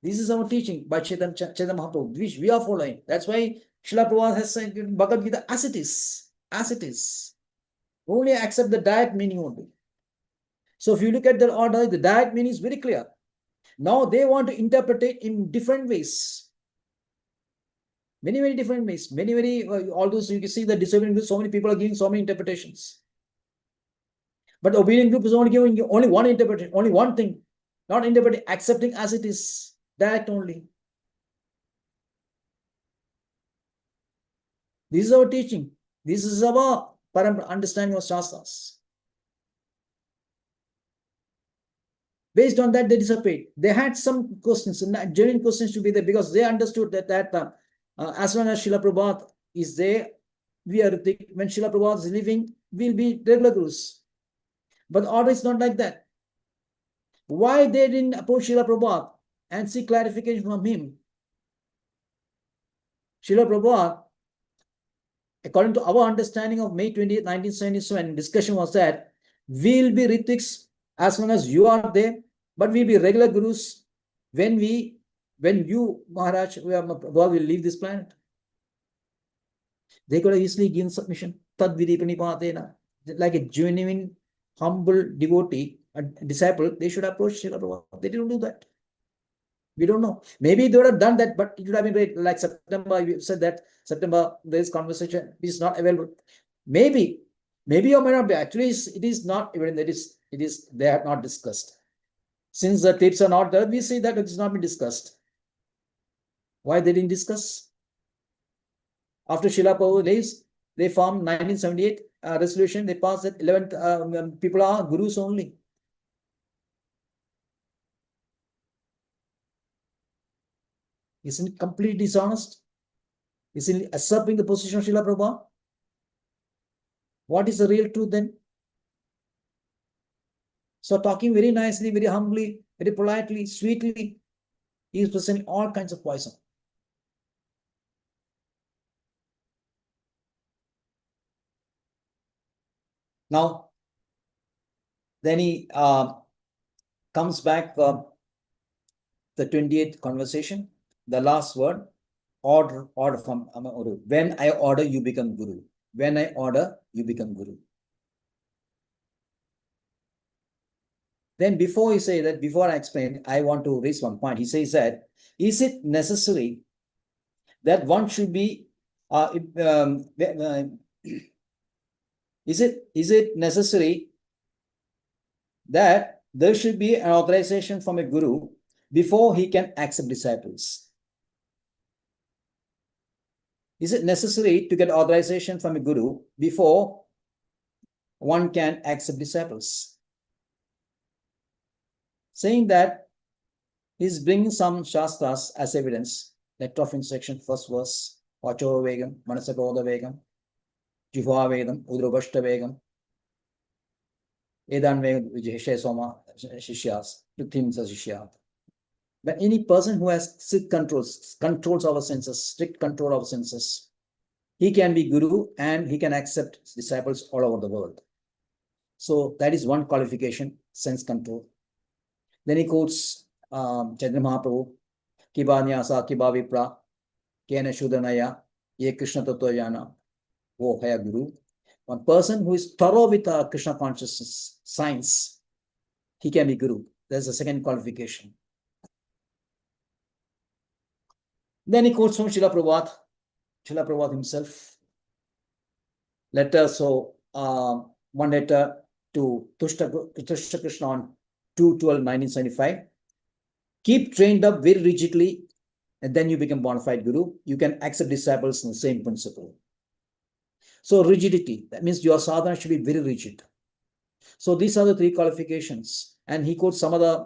This is our teaching by Chaitanya Mahaprabhu, which we are following. That's why Srila Prabhupada has said in Bhagavad Gita as it is. As it is. Only accept the direct meaning only. So if you look at the order, the direct meaning is very clear. Now they want to interpret it in different ways. Many, very different ways. Many, all those, you can see the disobedient group, so many people are giving so many interpretations. But the obedient group is only giving only one interpretation, only one thing. Not interpreting, accepting as it is. Direct only. This is our teaching. This is our understanding of Shastras. Based on that, they disappeared. They had some questions, genuine questions to be there, because they understood that as long as Srila Prabhupada is there, we are when Srila Prabhupada is living, we'll be regular gurus. But the order is not like that. Why they didn't approach Srila Prabhupada and seek clarification from him? Srila Prabhupada, according to our understanding of May 28, 1977, discussion was that we'll be Ritiks as long as you are there, but we'll be regular gurus when you, Maharaj, will leave this planet. They could have easily given submission. Tad vidhi pranipatena. Like a genuine, humble devotee, a disciple, they should approach Srila Prabhupada. They didn't do that. We don't know. Maybe they would have done that, but it would have been great. Like September, you said that September, there is conversation, is not available. Maybe or may not be. Actually, it is not even that they have not discussed. Since the tapes are not there, we see that it has not been discussed. Why they didn't discuss? After Srila Prabhupada leaves, they formed 1978 resolution. They passed that 11 people are gurus only. Isn't it completely dishonest? Isn't it usurping the position of Srila Prabhupada? What is the real truth then? So talking very nicely, very humbly, very politely, sweetly, he is presenting all kinds of poison. Now, then he comes back, the 28th conversation, the last word, order from when I order, you become guru. When I order, you become guru. Then before he say that, before I explain, I want to raise one point. He says that, is it necessary that one should be, is it necessary that there should be an authorization from a guru before he can accept disciples? Is it necessary to get authorization from a guru before one can accept disciples? Saying that, he's bringing some Shastras as evidence. Letter of instruction, first verse, Vacho Vegam, Manasakoda Vegam, Jihva Vedam, Udrobashta Vegam, Edan Vegam, Vijay Soma, Shishyas, Prithimsa Shishyat. But any person who has strict controls our senses, strict control of senses, he can be guru and he can accept disciples all over the world. So that is one qualification, sense control. Then he quotes Chaitanya Mahaprabhu, Kiba Nyasa, Kiba Vipra, Kena Shudanaya, Ye Krishna Tattvajnana, Wo Haya Guru. One person who is thorough with Krishna consciousness, science, he can be Guru. There's a second qualification. Then he quotes from Srila Prabhupada himself. Letter, so one letter to Tushta Krishna on 2/12/1975. Keep trained up very rigidly, and then you become bona fide Guru. You can accept disciples in the same principle. So rigidity, that means your sadhana should be very rigid. So these are the three qualifications. And he quotes some other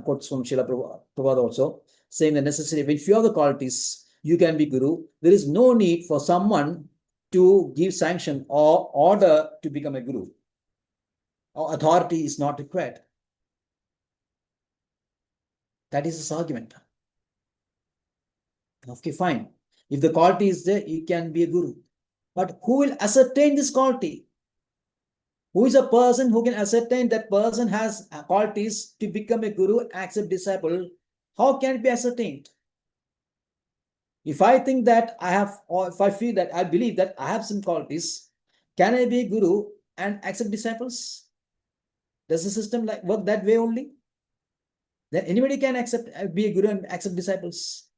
quotes from Srila Prabhupada also, saying the necessary, if you have the qualities, you can be Guru. There is no need for someone to give sanction or order to become a Guru. Or authority is not required. That is his argument. Okay, fine. If the quality is there, you can be a Guru. But who will ascertain this quality? Who is a person who can ascertain that person has qualities to become a Guru, accept disciple? How can it be ascertained? If I think that I have, or if I feel that I believe that I have some qualities, can I be a Guru and accept disciples? Does the system work that way only? Then anybody can be a Guru and accept disciples.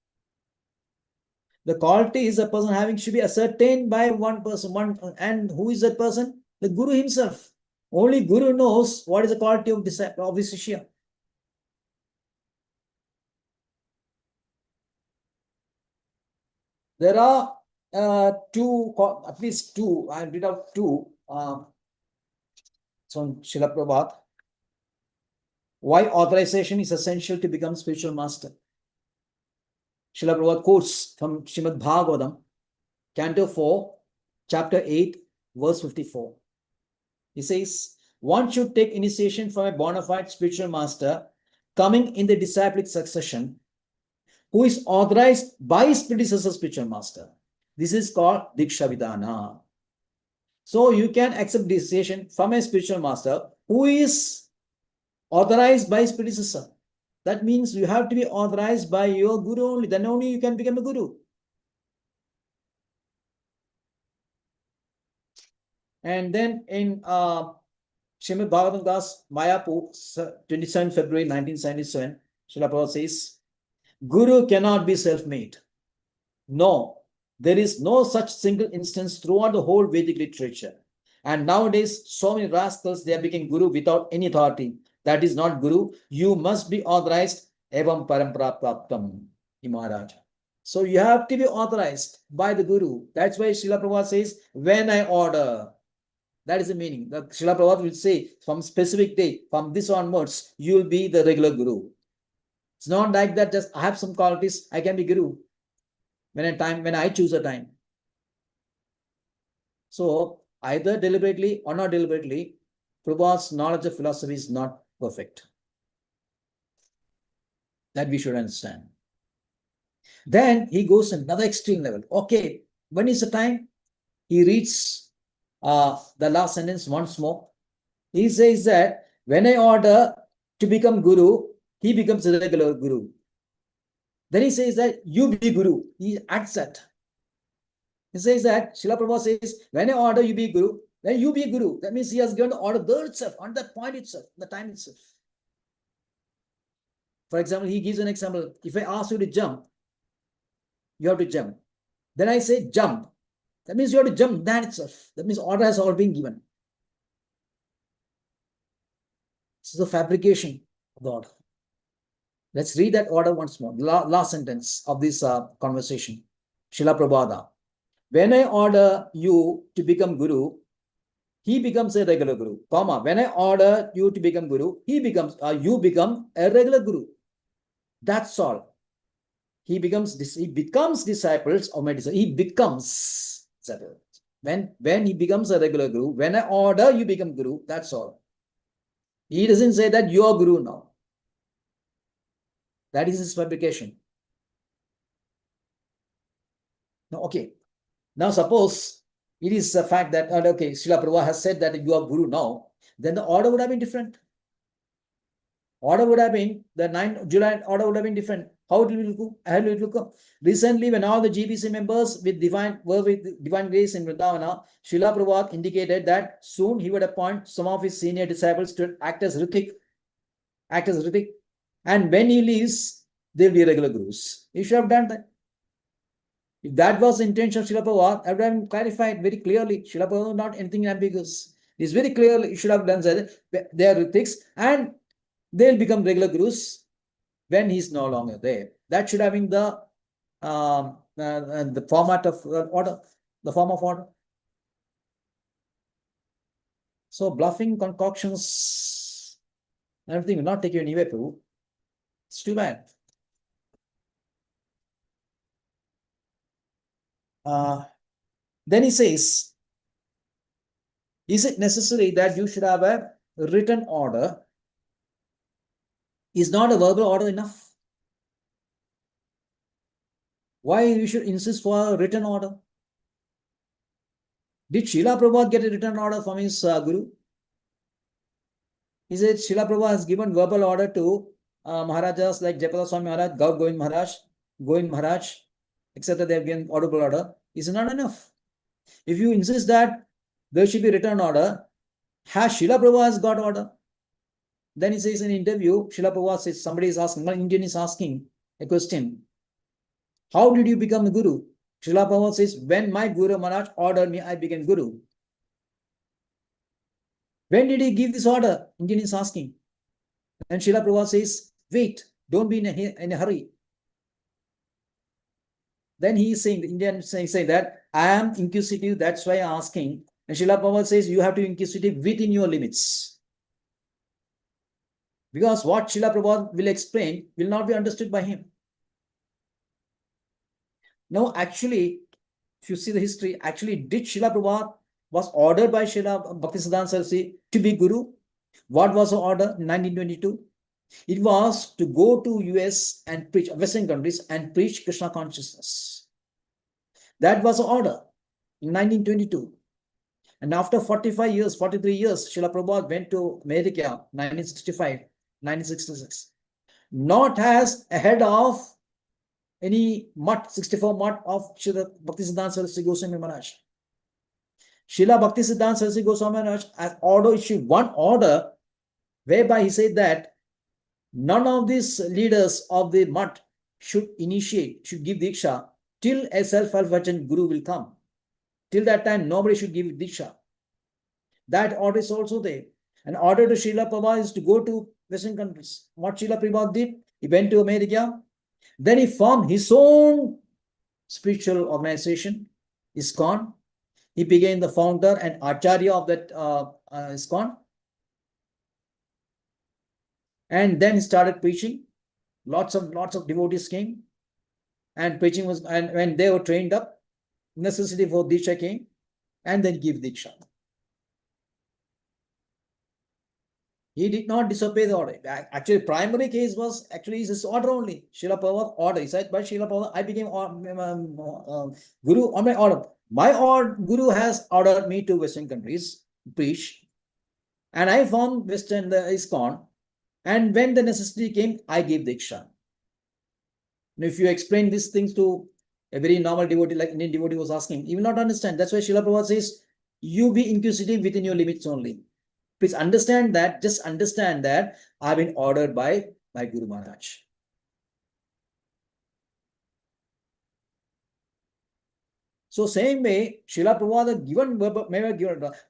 The qualities a person having should be ascertained by one person. And who is that person? The Guru himself. Only Guru knows what is the quality of his Shishya. There are at least two, I read out two from Srila Prabhupada. Why authorization is essential to become spiritual master. Srila Prabhupada quotes from Srimad Bhagavatam, Canto 4, Chapter 8, verse 54. He says, one should take initiation from a bona fide spiritual master coming in the disciplic succession, who is authorized by his predecessor spiritual master. This is called Diksha Vidhana. So you can accept initiation from a spiritual master who is authorized by his predecessor. That means you have to be authorized by your Guru only. Then only you can become a Guru. And then in Srimad Bhagavatam Das Mayapur, 27 February 1977, Srila Prabhupada says, Guru cannot be self-made. No, there is no such single instance throughout the whole Vedic literature. And nowadays, so many rascals, they are becoming Guru without any authority. That is not Guru. You must be authorized. Evam parampara praptam, Maharaj. So you have to be authorized by the Guru. That's why Srila Prabhupada says, when I order. That is the meaning. The Srila Prabhupada will say, from specific day, from this onwards, you will be the regular Guru. It's not like that, just I have some qualities, I can be Guru when I choose a time. So either deliberately or not deliberately, Prabhupada's knowledge of philosophy is not perfect. That we should understand. Then he goes to another extreme level. Okay, when is the time? He reads the last sentence once more. He says that when I order to become Guru, he becomes a regular Guru. Then he says that you be Guru. He adds that. He says that, Srila Prabhupada says, when I order you be Guru, then you be Guru. That means he has given the order there itself, on that point itself, the time itself. For example, he gives an example. If I ask you to jump, you have to jump. Then I say jump. That means you have to jump that itself. That means order has already been given. This is a fabrication of the order. Let's read that order once more. Last sentence of this conversation. Srila Prabhupada. When I order you to become Guru, he becomes a regular Guru. Comma. When I order you to become Guru, you become a regular Guru. That's all. He becomes disciples of my disciples. He becomes disciples. When he becomes a regular Guru, when I order you become Guru, that's all. He doesn't say that you are Guru now. That is his fabrication. Now, okay. Now, suppose it is the fact that, okay, Srila Prabhupada has said that you are Guru now. then the order would have been different. Order would have been, the 9th July order would have been different. How it will look? How it will look? Recently, when all the GBC members with divine grace in Vrindavana, Srila Prabhupada indicated that soon he would appoint some of his senior disciples to act as Ritik. And when he leaves, they'll be regular gurus. He should have done that. If that was the intention of Srila Prabhupada, I would have clarified very clearly. Srila Prabhupada was not anything ambiguous. It's very clearly, he should have done that. They are Ritiks and they'll become regular gurus when he's no longer there. That should have been the format of order, the form of order. So bluffing concoctions, everything will not take you anywhere, Prabhu. It's too bad. Then he says, is it necessary that you should have a written order? Is not a verbal order enough? Why you should insist for a written order? Did Srila Prabhupada get a written order from his guru? He said Srila Prabhupada has given verbal order to Maharajas like Jayapada Swami Maharaj, Govind Maharaj, etc. They have given audible order. Is not enough. If you insist that there should be written order, has Srila Prabhupada has got order? Then he says in an interview, Srila Prabhupada says, somebody is asking, one Indian is asking a question. How did you become a guru? Srila Prabhupada says, when my Guru Maharaj ordered me, I became guru. When did he give this order? Indian is asking. And Srila Prabhupada says, wait, don't be in a hurry. Then he is saying, the Indian is saying that I am inquisitive, that's why I'm asking. And Srila Prabhupada says, you have to be inquisitive within your limits. Because what Srila Prabhupada will explain will not be understood by him. No, actually, if you see the history, actually, did Srila Prabhupada was ordered by Srila Bhaktisiddhanta Saraswati to be guru? What was the order in 1922? It was to go to US and preach, Western countries, and preach Krishna consciousness. That was the order in 1922. And after 45 years, 43 years, Srila Prabhupada went to America, 1965, 1966. Not as a head of any mutt, 64 mutt of Srila Bhaktisiddhanta Saraswati Goswami Maharaj. Srila Bhaktisiddhanta Saraswati Goswami Maharaj has issued one order whereby he said that none of these leaders of the mutt should give diksha till a self-effulgent guru will come. Till that time, nobody should give diksha. That order is also there. An order to Srila Prabhupada is to go to Western countries. What Srila Prabhupada did, he went to America. Then he formed his own spiritual organization, ISKCON. He became the founder and acharya of that ISKCON. And then he started preaching. Lots of devotees came. And preaching was, and when they were trained up, necessity for diksha came. And then give diksha. He did not disobey the order. Actually, primary case was actually his order only. Srila Prabhupada order. He said, by Srila Prabhupada, I became guru on my order. My guru has ordered me to Western countries, preach. And I formed Western ISKCON. And when the necessity came, I gave diksha. Now, if you explain these things to a very normal devotee, like Indian devotee was asking, he will not understand. That's why Srila Prabhupada says, you be inquisitive within your limits only. Please understand that, just understand that I've been ordered by my Guru Maharaj. So same way, Srila Prabhupada given,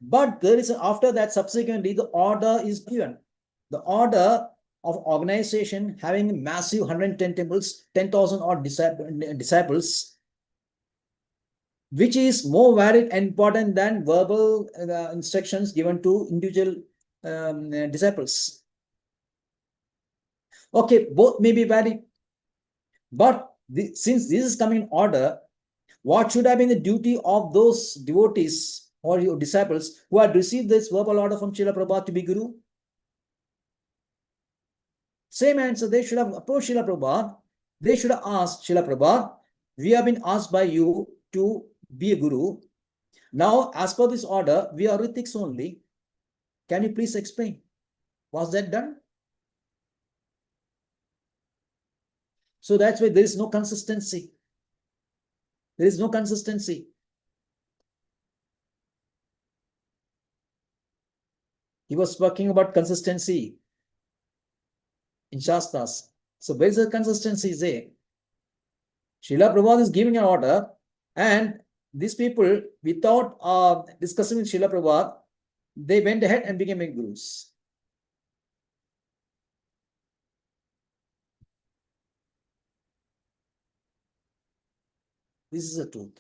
but there is, after that, subsequently, the order is given. The order of organization having massive 110 temples, 10,000 odd disciples, which is more valid and important than verbal instructions given to individual disciples. Okay, both may be valid, but since this is coming in order, what should have been the duty of those devotees or your disciples who had received this verbal order from Srila Prabhupada to be guru? Same answer, they should have approached Srila Prabhupada. They should have asked Srila Prabhupada, we have been asked by you to be a guru. Now, as per this order, we are Ritiks only. Can you please explain? Was that done? So that's why there is no consistency. There is no consistency. He was talking about consistency in Shastras. So where is the consistency there? Srila Prabhupada is giving an order, and these people, without discussing with Srila Prabhupada, they went ahead and became gurus. This is the truth.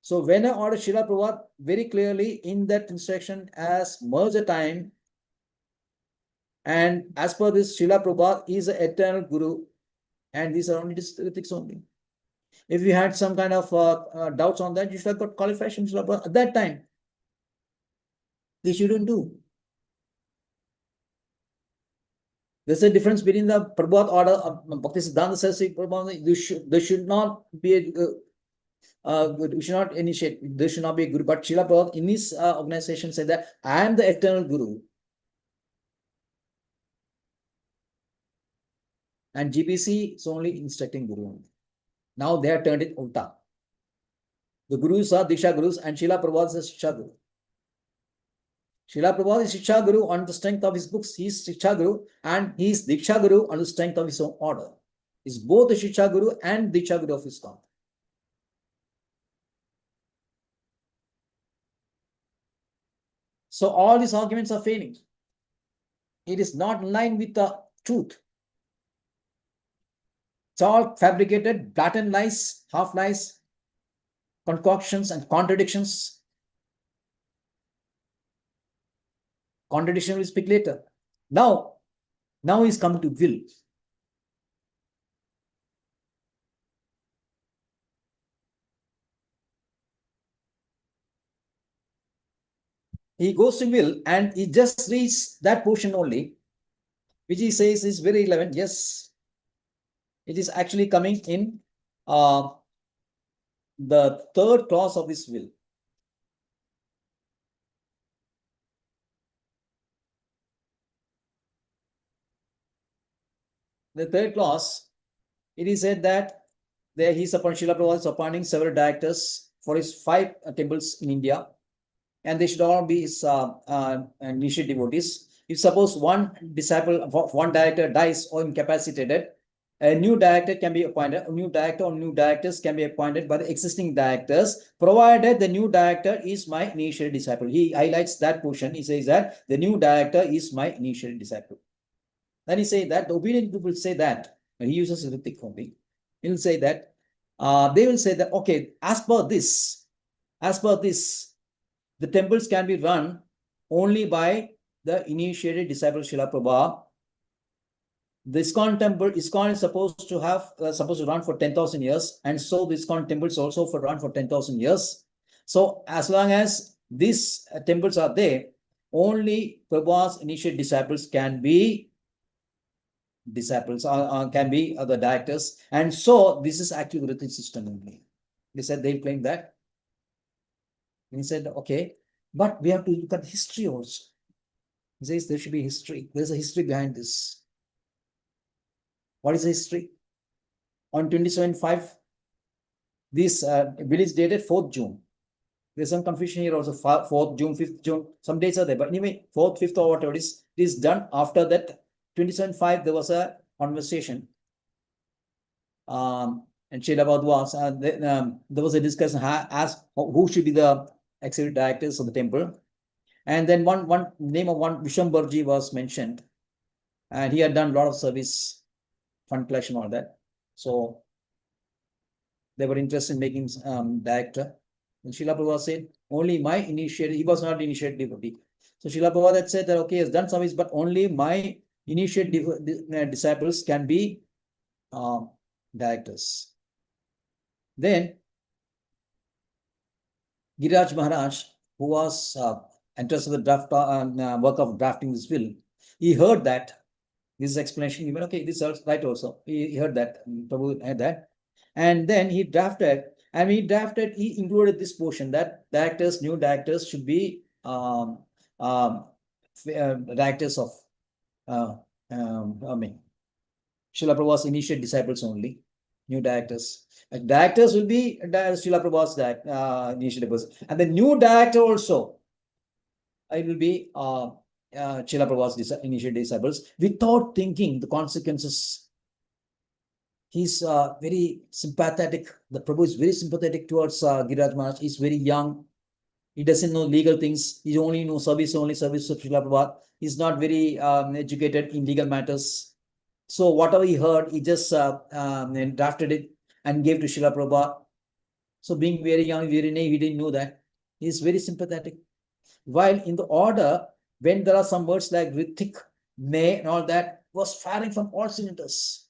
So when I ordered Srila Prabhupada very clearly in that instruction as merge the time, and as per this, Srila Prabhupada is an eternal guru, and these are only statistics only. If you had some kind of doubts on that, you should have got qualification Srila Prabhupada at that time. They shouldn't do. There's a difference between the Prabhupada order of Bhaktisiddhanta Saraswati Prabhupada. There should not be a we should not initiate. There should not be a guru. But Srila Prabhupada in his organization said that I am the eternal guru. And GPC is only instructing guru. Now they have turned it ulta. The gurus are Diksha gurus and Srila Prabhupada is Shiksha guru. Srila Prabhupada is Shiksha guru on the strength of his books. He is Shiksha guru and he is Diksha guru on the strength of his own order. He is both the Shiksha guru and Diksha guru of his God. So all these arguments are failing. It is not in line with the truth. It's all fabricated, blatant lies, half lies, concoctions and contradictions. Contradiction will speak later. Now he's coming to will. He goes to will and he just reads that portion only, which he says is very relevant. Yes, it is actually coming in the third clause of his will. The third clause, it is said that there he is Srila Prabhupada is appointing several directors for his 5 temples in India, and they should all be his initiate devotees. If suppose one disciple of one director dies or incapacitated, a new director can be appointed. A new director or new directors can be appointed by the existing directors, provided the new director is my initiate disciple. He highlights that portion. He says that the new director is my initiate disciple. Then he say that the obedient people say that, and he uses Ritik only. He will say that they will say that okay, as per this, the temples can be run only by the initiated disciple Srila Prabhupada. The ISKCON temple, ISKCON is supposed to run for 10,000 years, and so the ISKCON temples also for run for 10,000 years. So as long as these temples are there, only Prabhupada's initiate disciples can be can be the directors, and so this is actually the Ritik system only. They said they claim that. And he said, okay, but we have to look at history also. He says there should be history. There's a history behind this. What is the history? On 27/5, this bill is dated 4th June. There's some confusion here also. 4th June, 5th June, some dates are there. But anyway, 4th, 5th or whatever it is done after that. 27/5, there was a conversation. And Srila Prabhupada was, there was a discussion as who should be the executive directors of the temple. And then one name of one Vishwambarji was mentioned. And he had done a lot of service, fund collection, all that. So they were interested in making director. And Srila Prabhupada said, only my initiated, he was not initiated devotee. So Srila Prabhupada had said that, okay, he has done service, but only my initiate disciples can be directors. Then Giriraj Maharaj, who was interested in the draft work of drafting this will, he heard that this explanation given. Okay, this is right also. He heard that. Prabhu heard that, and then he drafted. And he included this portion that directors, new directors should be directors of Srila Prabhupada's initiate disciples only, new directors. Directors will be Srila Prabhupada's initiate disciples, and the new director also it will be Srila Prabhupada's initiate disciples, without thinking the consequences. He's very sympathetic. The Prabhu is very sympathetic towards Giriraj Maharaj. He's very young. He doesn't know legal things. He only knows service of Srila Prabhupada. He's not very educated in legal matters. So whatever he heard, he just drafted it and gave to Srila Prabhupada. So being very young, very naive, he didn't know that. He's very sympathetic. While in the order, when there are some words like Ritik, May, and all that, was firing from all cylinders.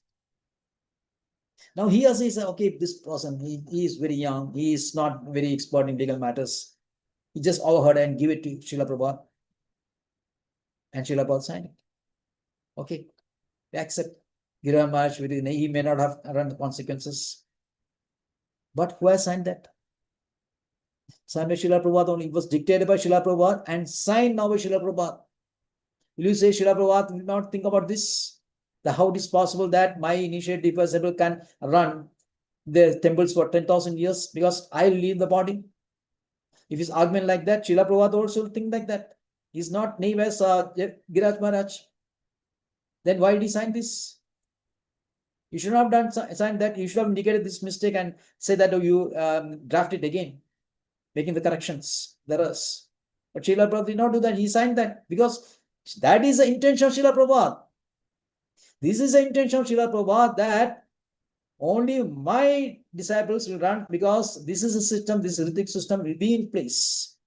Now he also says, okay, this person, he is very young, he is not very expert in legal matters. He just overheard and give it to Srila Prabhupada. And Srila Prabhupada signed it. Okay, they accept. Giriraj Maharaj, he may not have run the consequences. But who has signed that? Signed by Srila Prabhupada only. It was dictated by Srila Prabhupada and signed now by Srila Prabhupada. Will you say Srila Prabhupada will not think about this? How it is possible that my initiate disciple can run the temples for 10,000 years because I leave the body? If his argument like that, Srila Prabhupada also will think like that. He's not naive as Giriraj Maharaj. Then why did he sign this? You should not have signed that. You should have indicated this mistake and say that you draft it again, making the corrections, the errors. But Srila Prabhupada did not do that. He signed that because that is the intention of Srila Prabhupada. This is the intention of Srila Prabhupada, that only my disciples will run because this is a system, this Ritik system will be in place.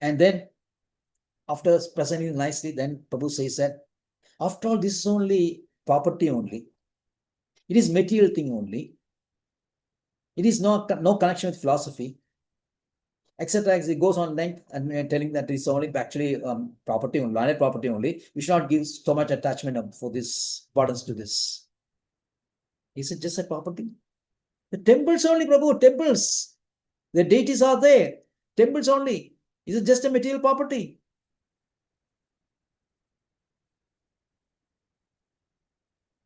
And then after presenting nicely, then Prabhu says that after all, this is only property only. It is material thing only. It is no connection with philosophy, etc. He goes on length and telling that it's only actually property only, landed property only. We should not give so much attachment for this importance to this. Is it just a property? The temples only, Prabhu, temples. The deities are there. Temples only. Is it just a material property?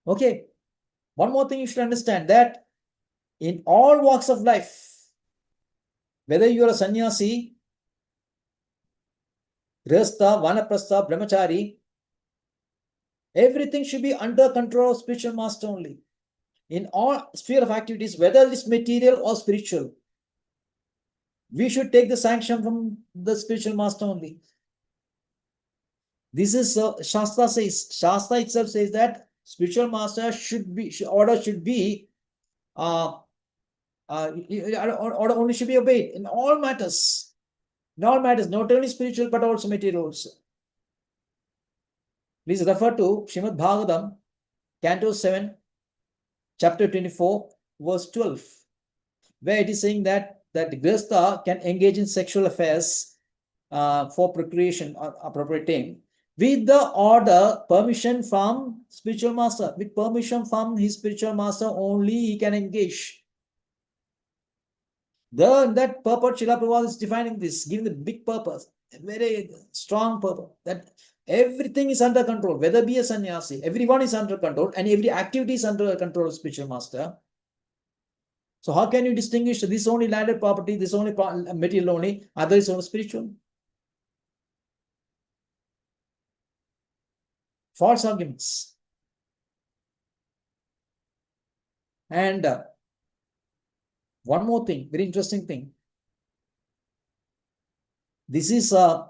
Okay. One more thing you should understand, that in all walks of life, whether you are a sannyasi, grihastha, vanaprastha, brahmachari, everything should be under control of spiritual master only. In all sphere of activities, whether it's material or spiritual, we should take the sanction from the spiritual master only. This is Shastra says. Shastra itself says that spiritual master order should be order only should be obeyed in all matters. In all matters, not only spiritual but also material also. Please refer to Srimad Bhagavatam, Canto 7, chapter 24, verse 12, where it is saying that Grihastha can engage in sexual affairs for procreation or appropriate time with the order, permission from spiritual master. With permission from his spiritual master only he can engage. That purpose, Srila Prabhupada is defining this, giving the big purpose, a very strong purpose, that everything is under control, whether be a sannyasi, everyone is under control, and every activity is under control of spiritual master. So how can you distinguish this only landed property, this only material only, other is only spiritual? False arguments. And one more thing, very interesting thing. This is a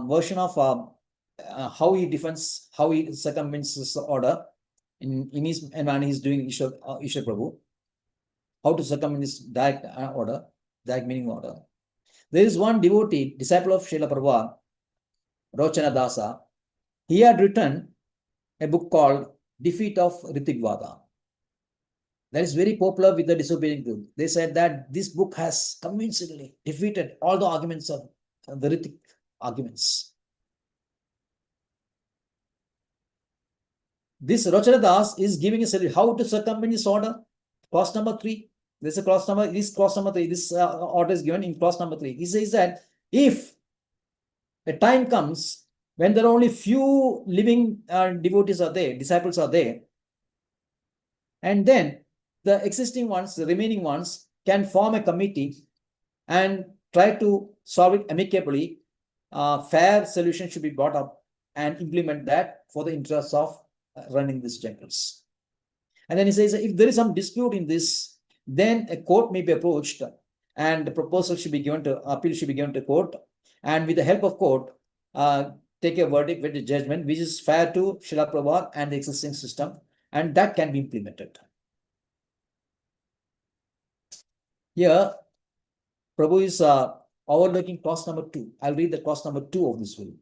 version of how he defends, how he circumvents this order in his and he's doing Ishwar Prabhu. How to circumvent this direct order, direct meaning order. There is one devotee, disciple of Srila Prabhupada, Rochana Dasa. He had written a book called Defeat of Ritik Vada. That is very popular with the disobedient group. They said that this book has convincingly defeated all the arguments of the Ritik arguments. This Rochana Das is giving us how to circumvent this order. Cost number 3. This is clause number. This clause number 3. This order is given in clause number 3. He says that if a time comes when there are only few living devotees are there, disciples are there, and then the existing ones, the remaining ones, can form a committee and try to solve it amicably. Fair solution should be brought up and implement that for the interests of running these temples. And then he says, if there is some dispute in this, then a court may be approached and the proposal should be given to, appeal should be given to court. And with the help of court, take a verdict with the judgment which is fair to Srila Prabhupada and the existing system, and that can be implemented. Here, Prabhu is overlooking clause number 2. I'll read the clause number 2 of this will.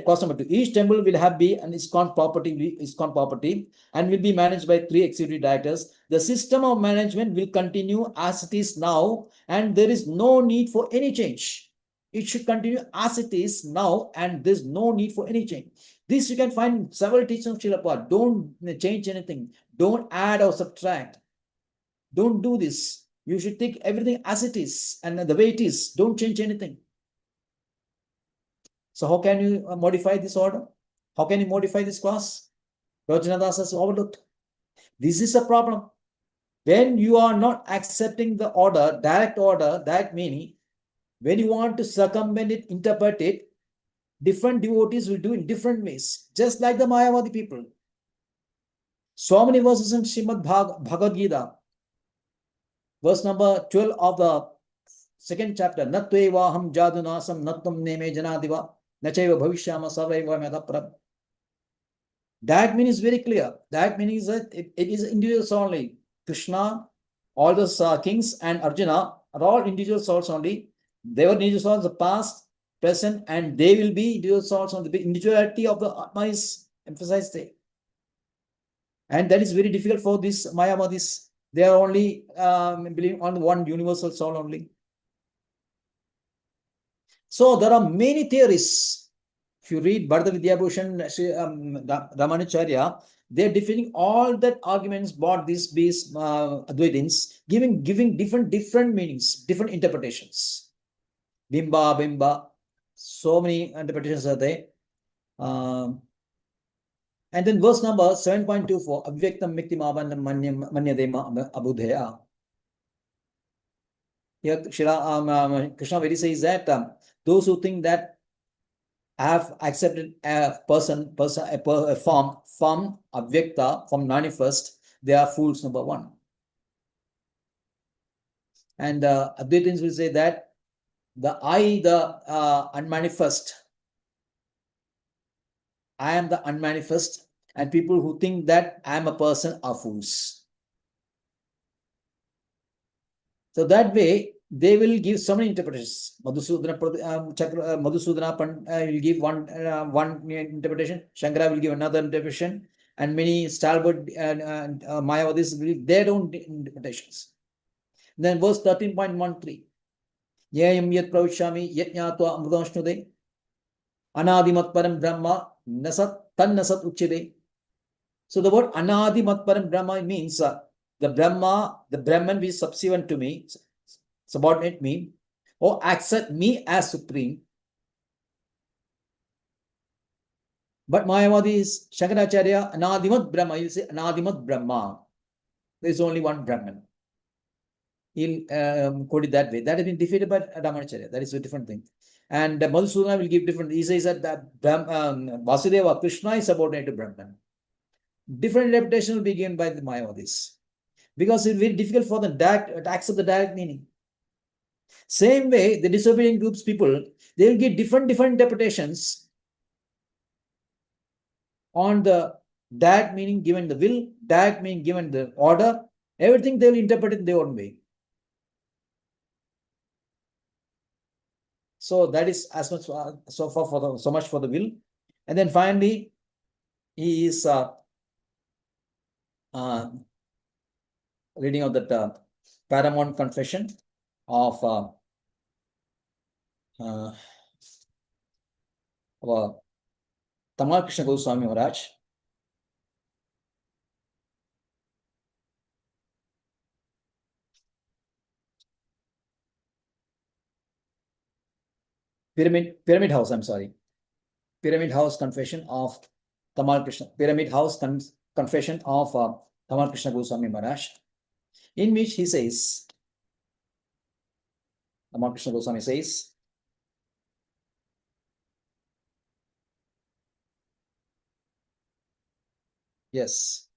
Clause number 2. Each temple will have be an ISKCON property and will be managed by 3 executive directors. The system of management will continue as it is now, and there is no need for any change. It should continue as it is now, and there's no need for any change. This you can find several teachings of Srila Prabhupada. Don't change anything. Don't add or subtract. Don't do this. You should take everything as it is and the way it is. Don't change anything. So how can you modify this order? How can you modify this clause? Rajana Dasa has overlooked. This is a problem. When you are not accepting the order, direct meaning, when you want to circumvent it, interpret it, different devotees will do in different ways, just like the Mayavadi people. So many verses in Srimad Bhagavad Gita, verse number 12 of the second chapter, Natvevaham jadunasam nattam neme janadiva nachaiva bhavishyama savaiva madaprab. That meaning is very clear. That meaning is that it is individuals only. Krishna, all those kings and Arjuna are all individual souls only. They were individual souls in the past, present, and they will be individual souls on the individuality of the Atma is emphasized there. And that is very difficult for these Mayavadis. They are only believing on one universal soul only. So there are many theories. If you read Bharata Vidyabhushan, Ramanacharya, they're defending all that arguments about these Advaitins, giving different meanings, different interpretations. Bimba, so many interpretations are there. And then verse number 7.24, Avyaktam Miktim Abandam Manyadema Abudheya. Here, Krishna Vedi says that those who think that have accepted a form from Avyakta, from manifest, they are fools, number 1. And Advaitins will say that the unmanifest, I am the unmanifest, and people who think that I am a person are fools. So that way, they will give so many interpretations. Madhusudana will give one interpretation. Shankara will give another interpretation, and many stalwart Mayavadis will give their own interpretations. Then verse 13.13. Yayam yat pravishami yajñatva amrudamshnude anadimat param brahma nasat tannasat uchide. So the word anadimat param brahma means the Brahman which is subsequent to me, subordinate me, or accept me as supreme. But Mayavadi is Shankaracharya, Anadimat Brahma. You say Anadimat Brahma. There is only one Brahman. He'll quote it that way. That has been defeated by Ramanacharya. That is a different thing. And Madhusudana will give different. He says that Vasudeva, Krishna is subordinate to Brahman. Different interpretation will be given by the Mayavadis, because it's very difficult for them to accept the direct meaning. Same way, the disobedient groups people, they will give different interpretations on the direct meaning given the will, direct meaning given the order. Everything they will interpret in their own way. So that is as much so much for the will. And then finally, he is reading of that paramount confession of Tamal Krishna Goswami Maharaj. Pyramid House, I'm sorry. Pyramid House Confession of Tamal Krishna, Pyramid House Confession of Tamal Krishna Goswami Maharaj, in which he says, Tamal Krishna Goswami says, yes.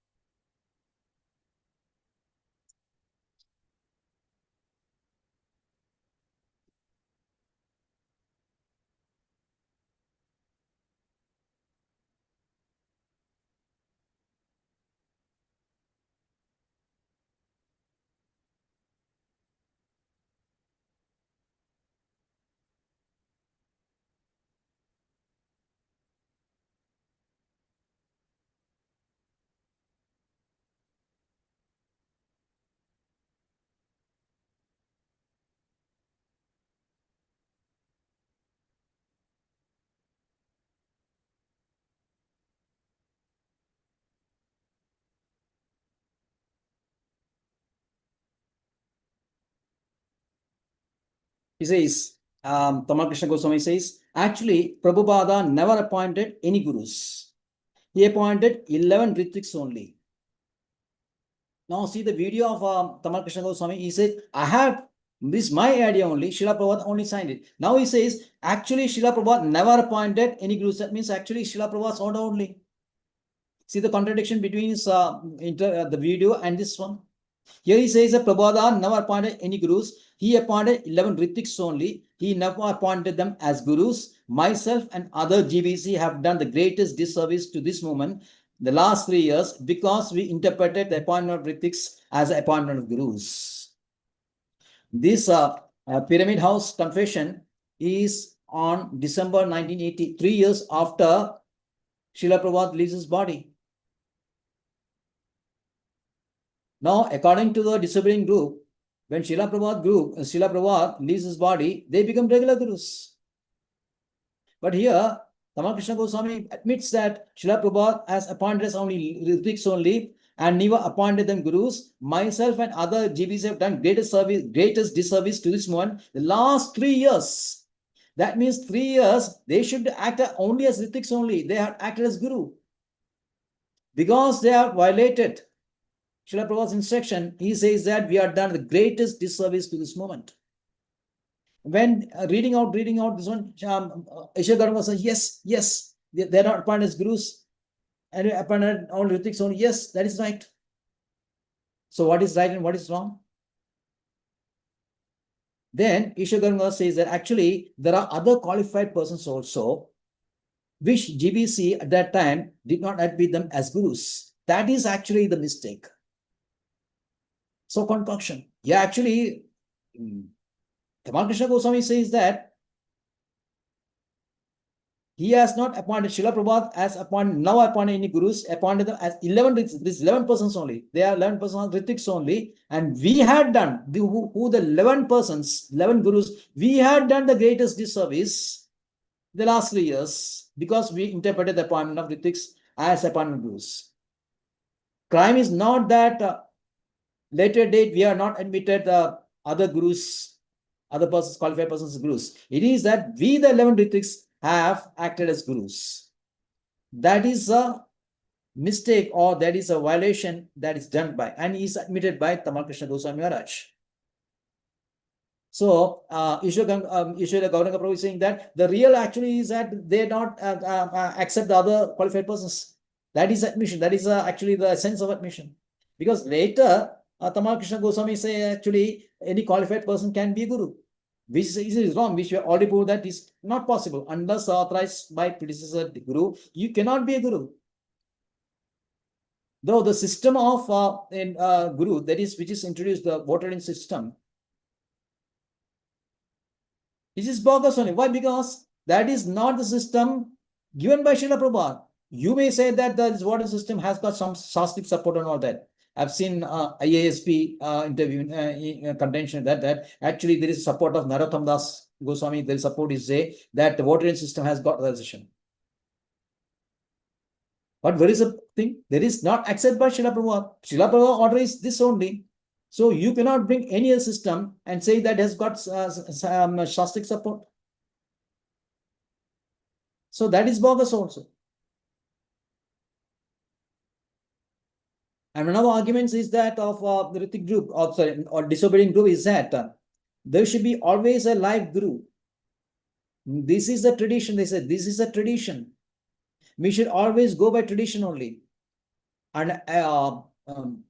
He says, Tamal Krishna Goswami says, actually, Prabhupada never appointed any gurus. He appointed 11 Ritiks only. Now, see the video of Tamal Krishna Goswami. He says, I have this my idea only. Srila Prabhupada only signed it. Now he says, actually, Srila Prabhupada never appointed any gurus. That means actually Srila Prabhupada's order only. See the contradiction between his, the video and this one. Here he says that Prabhupada never appointed any gurus. He appointed 11 Ritiks only. He never appointed them as gurus. Myself and other GBC have done the greatest disservice to this movement the last 3 years because we interpreted the appointment of Ritiks as the appointment of gurus. This Pyramid House confession is on December 1980, 3 years after Srila Prabhupada leaves his body. Now, according to the disabling group, when Srila Prabhupada leaves his body, they become regular gurus. But here, Tamal Krishna Goswami admits that Srila Prabhupada has appointed us only Ritiks only and never appointed them gurus. Myself and other GBs have done greatest disservice to this movement the last 3 years. That means 3 years, they should act only as Ritiks only. They have acted as guru. Because they have violated Srila Prabhupada's instruction, he says that we have done the greatest disservice to this movement. When reading out this one, Ishwar Dharma says, yes, they're not appointed as gurus and appointed all Ritiks only. Yes, that is right. So what is right and what is wrong? Then Ishwar Dharma says that actually there are other qualified persons also which GBC at that time did not admit them as gurus. That is actually the mistake. So concoction. Yeah, actually, Tamal Krishna Goswami says that he has not appointed Srila Prabhupada as now appointed any gurus, appointed them as 11, this 11 persons only. They are 11 persons, Ritiks only. And we had done, the 11 persons, 11 gurus, we had done the greatest disservice the last 3 years because we interpreted the appointment of Ritiks as appointment gurus. Crime is not that later date we are not admitted other gurus, other persons, qualified persons as gurus. It is that we, the 11 Ritiks, have acted as gurus. That is a mistake or that is a violation that is done by and is admitted by Tamal Krishna Goswami Maharaj. So, Ishwara Gauranga Prabhu is saying that the real actually is that they not accept the other qualified persons. That is admission. That is actually the sense of admission. Because later, Tamal Krishna Goswami say actually any qualified person can be a guru, which is wrong, which we already proved that is not possible. Unless authorized by predecessor guru, you cannot be a guru. Though the system of guru, that is, which is introduced, the voter-in system, this is bogus only. Why? Because that is not the system given by Srila Prabhupada. You may say that the voter system has got some Shastic support and all that. I've seen IASP interview contention that actually there is support of Narottam Das Goswami. There is support is say that the voter system has got authorization. But where is the thing? There is not accepted by Srila Prabhupada. Srila Prabhupada order is this only. So you cannot bring any other system and say that has got Shastic support. So that is bogus also. And one of the arguments is that of the Ritik group, or disobedient group, is that there should be always a live guru. This is the tradition. They said this is a tradition. We should always go by tradition only. And a guru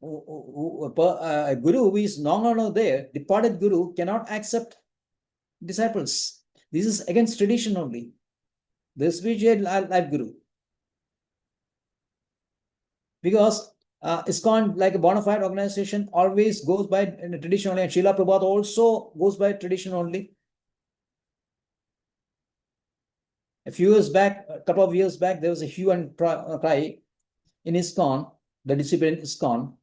who is no longer there, departed guru, cannot accept disciples. This is against tradition only. This will be a live guru. Because ISKCON, like a bona fide organization, always goes by tradition only, and Srila Prabhupada also goes by tradition only. A few years back, a couple of years back, there was a hue and cry in ISKCON, the discipline ISKCON,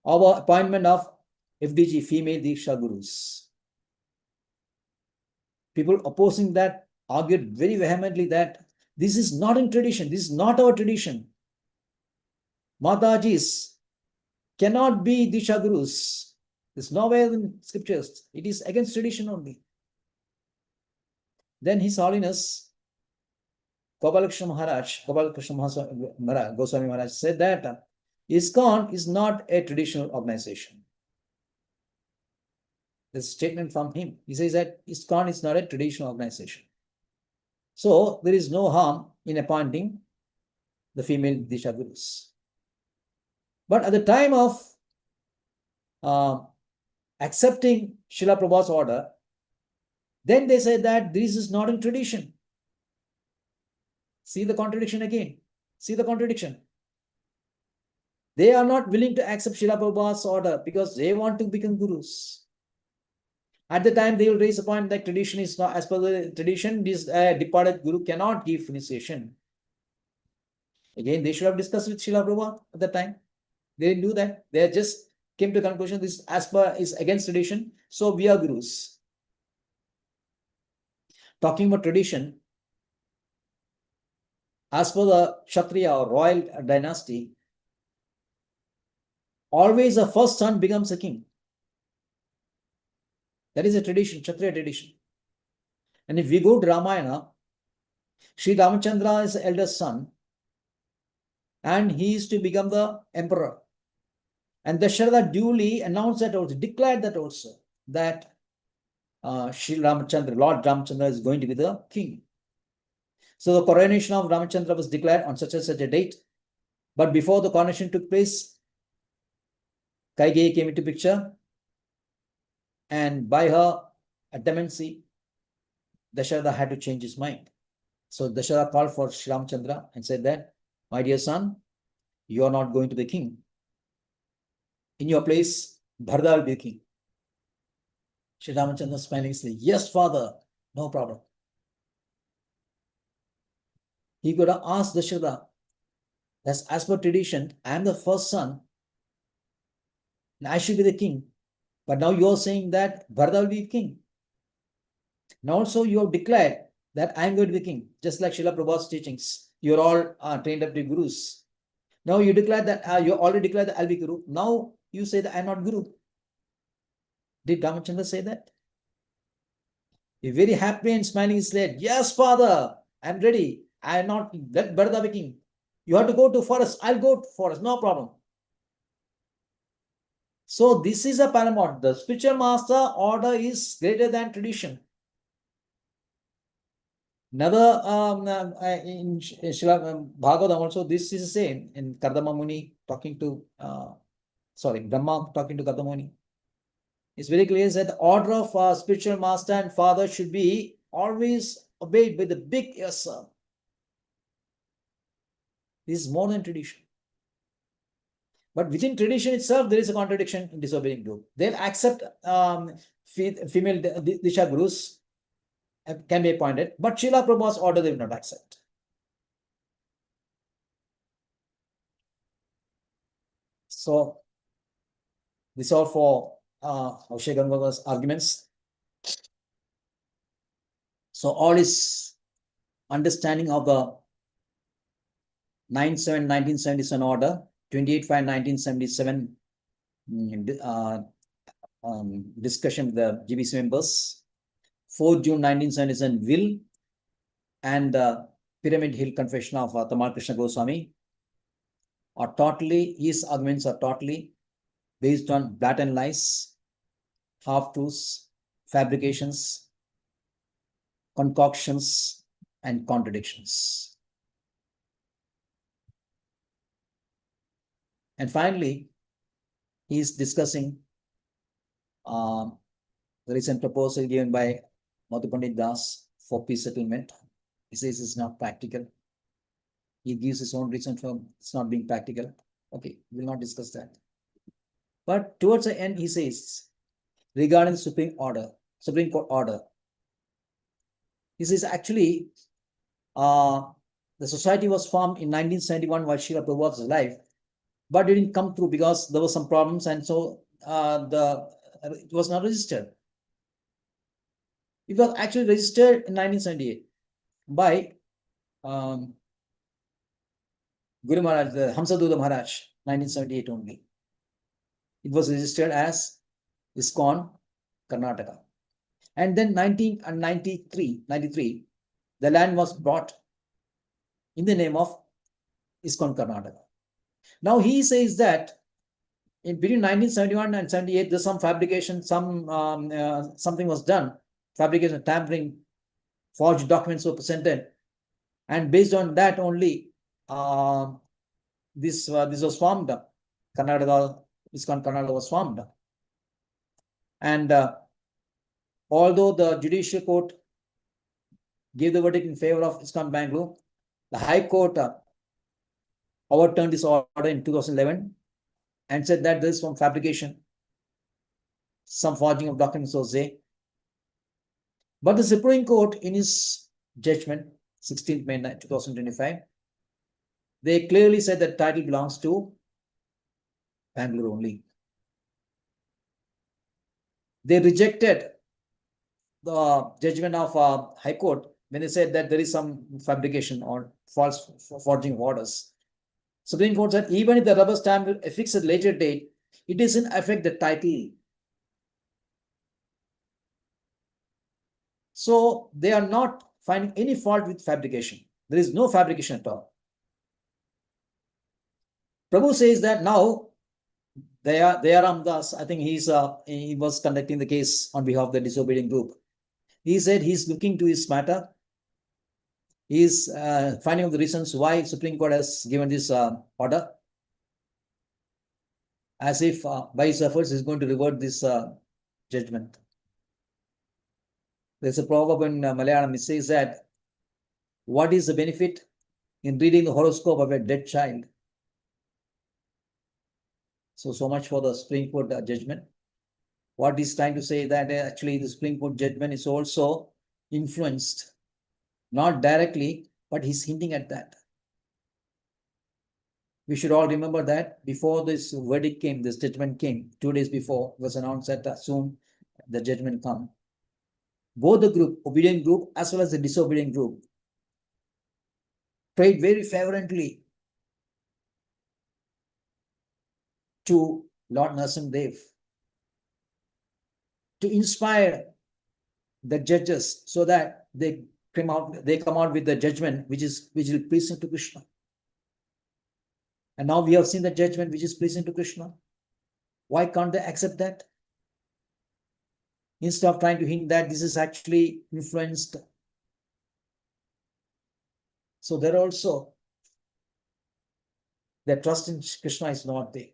our appointment of FDG, female Diksha Gurus. People opposing that argued very vehemently that this is not in tradition, this is not our tradition. Matajis cannot be Disha Gurus. There's nowhere in scriptures. It is against tradition only. Then His Holiness Gopalakrishna Maharaj, Goswami Maharaj said that ISKCON is not a traditional organization. This statement from him. He says that ISKCON is not a traditional organization. So there is no harm in appointing the female Disha Gurus. But at the time of accepting Srila Prabhupada's order, then they said that this is not in tradition. See the contradiction again. See the contradiction. They are not willing to accept Srila Prabhupada's order because they want to become gurus. At the time, they will raise a point that tradition is not, as per the tradition, this departed guru cannot give initiation. Again, they should have discussed with Srila Prabhupada at the time. They didn't do that. They just came to the conclusion this as per is against tradition, so we are gurus. Talking about tradition, as per the Kshatriya or royal dynasty, always the first son becomes a king. That is a tradition, Kshatriya tradition. And if we go to Ramayana, Sri Ramachandra is the eldest son, and he is to become the emperor. And Dasharatha duly announced that also, declared that also, that Sri Ramachandra, Lord Ramachandra is going to be the king. So the coronation of Ramachandra was declared on such and such a date. But before the coronation took place, Kaigeyi came into picture, and by her adamantcy, Dasharatha had to change his mind. So Dasharatha called for Sri Ramachandra and said that, my dear son, you are not going to be king. In your place, Bharata will be king. Sri Ramachandra smiling said, yes, father, no problem. He could have asked Dasharatha, that's as per tradition, I am the first son, and I should be the king. But now you are saying that Bharata will be king. Now also you have declared that I am going to be king, just like Srila Prabhupada's teachings. You are all trained up to gurus. Now you declare that you already declared that I'll be guru. Now you say that I'm not guru. Did Ramachandra say that? He very happy and smiling, he said, yes, father, I'm ready. I am not, let Bharata be king. You have to go to forest. I'll go to forest, no problem. So this is a paramount. The spiritual master order is greater than tradition. Another in Srila Bhagavatam also, this is the same in Kardama Muni talking to Brahma talking to Kardama Muni. It's very clear that the order of spiritual master and father should be always obeyed with a big yes, sir. This is more than tradition. But within tradition itself, there is a contradiction in disobeying group. They'll accept female Disha Gurus can be appointed, but Srila Prabhupada's order they will not accept. So, this is all for Abhishek Gangava's arguments. So, all is understanding of the 9/7/1977 order, 28/5/1977 discussion with the GBC members, 4 June 1977 will, and Pyramid Hill Confession of Tamal Krishna Goswami are totally, his arguments are totally based on blatant lies, half-truths, fabrications, concoctions, and contradictions. And finally, he is discussing the recent proposal given by Madhu Pandit Das for peace settlement. He says it's not practical. He gives his own reason for it's not being practical. Okay, we will not discuss that. But towards the end, he says, regarding the Supreme Court order, he says actually the society was formed in 1971 while Srila Prabhupada was alive, but it didn't come through because there were some problems, and so it was not registered. It was actually registered in 1978 by Guru Maharaj, the Hamsadutta Maharaj, 1978 only. It was registered as ISKCON Karnataka. And then 1993, the land was brought in the name of ISKCON Karnataka. Now he says that in between 1971 and 78, there's some fabrication, something was done, fabrication, tampering, forged documents were presented, and based on that only, this was formed. Karnataka, ISKCON Karnataka was formed, and although the judicial court gave the verdict in favor of ISKCON Bangalore, the High Court overturned this order in 2011 and said that there is some fabrication, some forging of documents was there. But the Supreme Court, in its judgment, 16th May 2025, they clearly said that title belongs to Bangalore only. They rejected the judgment of High Court when they said that there is some fabrication or false forging of orders. Supreme Court said even if the rubber stamp will affix at a later date, it doesn't affect the title. So they are not finding any fault with fabrication. There is no fabrication at all. Prabhu says that now Dayaram Das, I think he was conducting the case on behalf of the disobedient group. He said he's looking to his matter. He is finding out the reasons why Supreme Court has given this order, as if by his efforts is going to revert this judgment. There's a proverb in Malayalam. It says that what is the benefit in reading the horoscope of a dead child? So much for the Supreme Court judgment. What he's trying to say that actually the Supreme Court judgment is also influenced, not directly, but he's hinting at that. We should all remember that before this verdict came, this judgment came, 2 days before, it was announced that soon the judgment come. Both the group, obedient group as well as the disobedient group, prayed very fervently to Lord Narasimhadev to inspire the judges so that they come out with the judgment which will pleasing to Krishna. And now we have seen the judgment which is pleasing to Krishna. Why can't they accept that? Instead of trying to hint that this is actually influenced. So there also, their trust in Krishna is not there.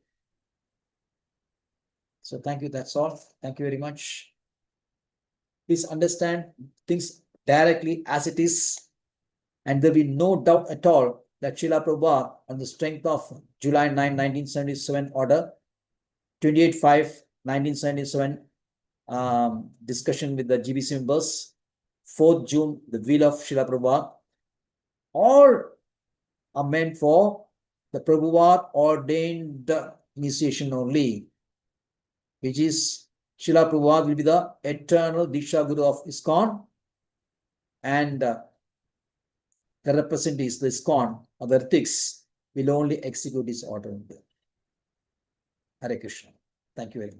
So thank you, that's all. Thank you very much. Please understand things directly as it is, and there will be no doubt at all that Srila Prabhupada, on the strength of July 9, 1977 order, 28/5/1977 discussion with the GBC members, 4th June, the will of Srila Prabhupada, all are meant for the Prabhupada ordained initiation only, which is Srila Prabhupada will be the eternal Diksha Guru of ISKCON, and the representatives, the ISKCON, or the ethics, will only execute this order. Hare Krishna. Thank you very much.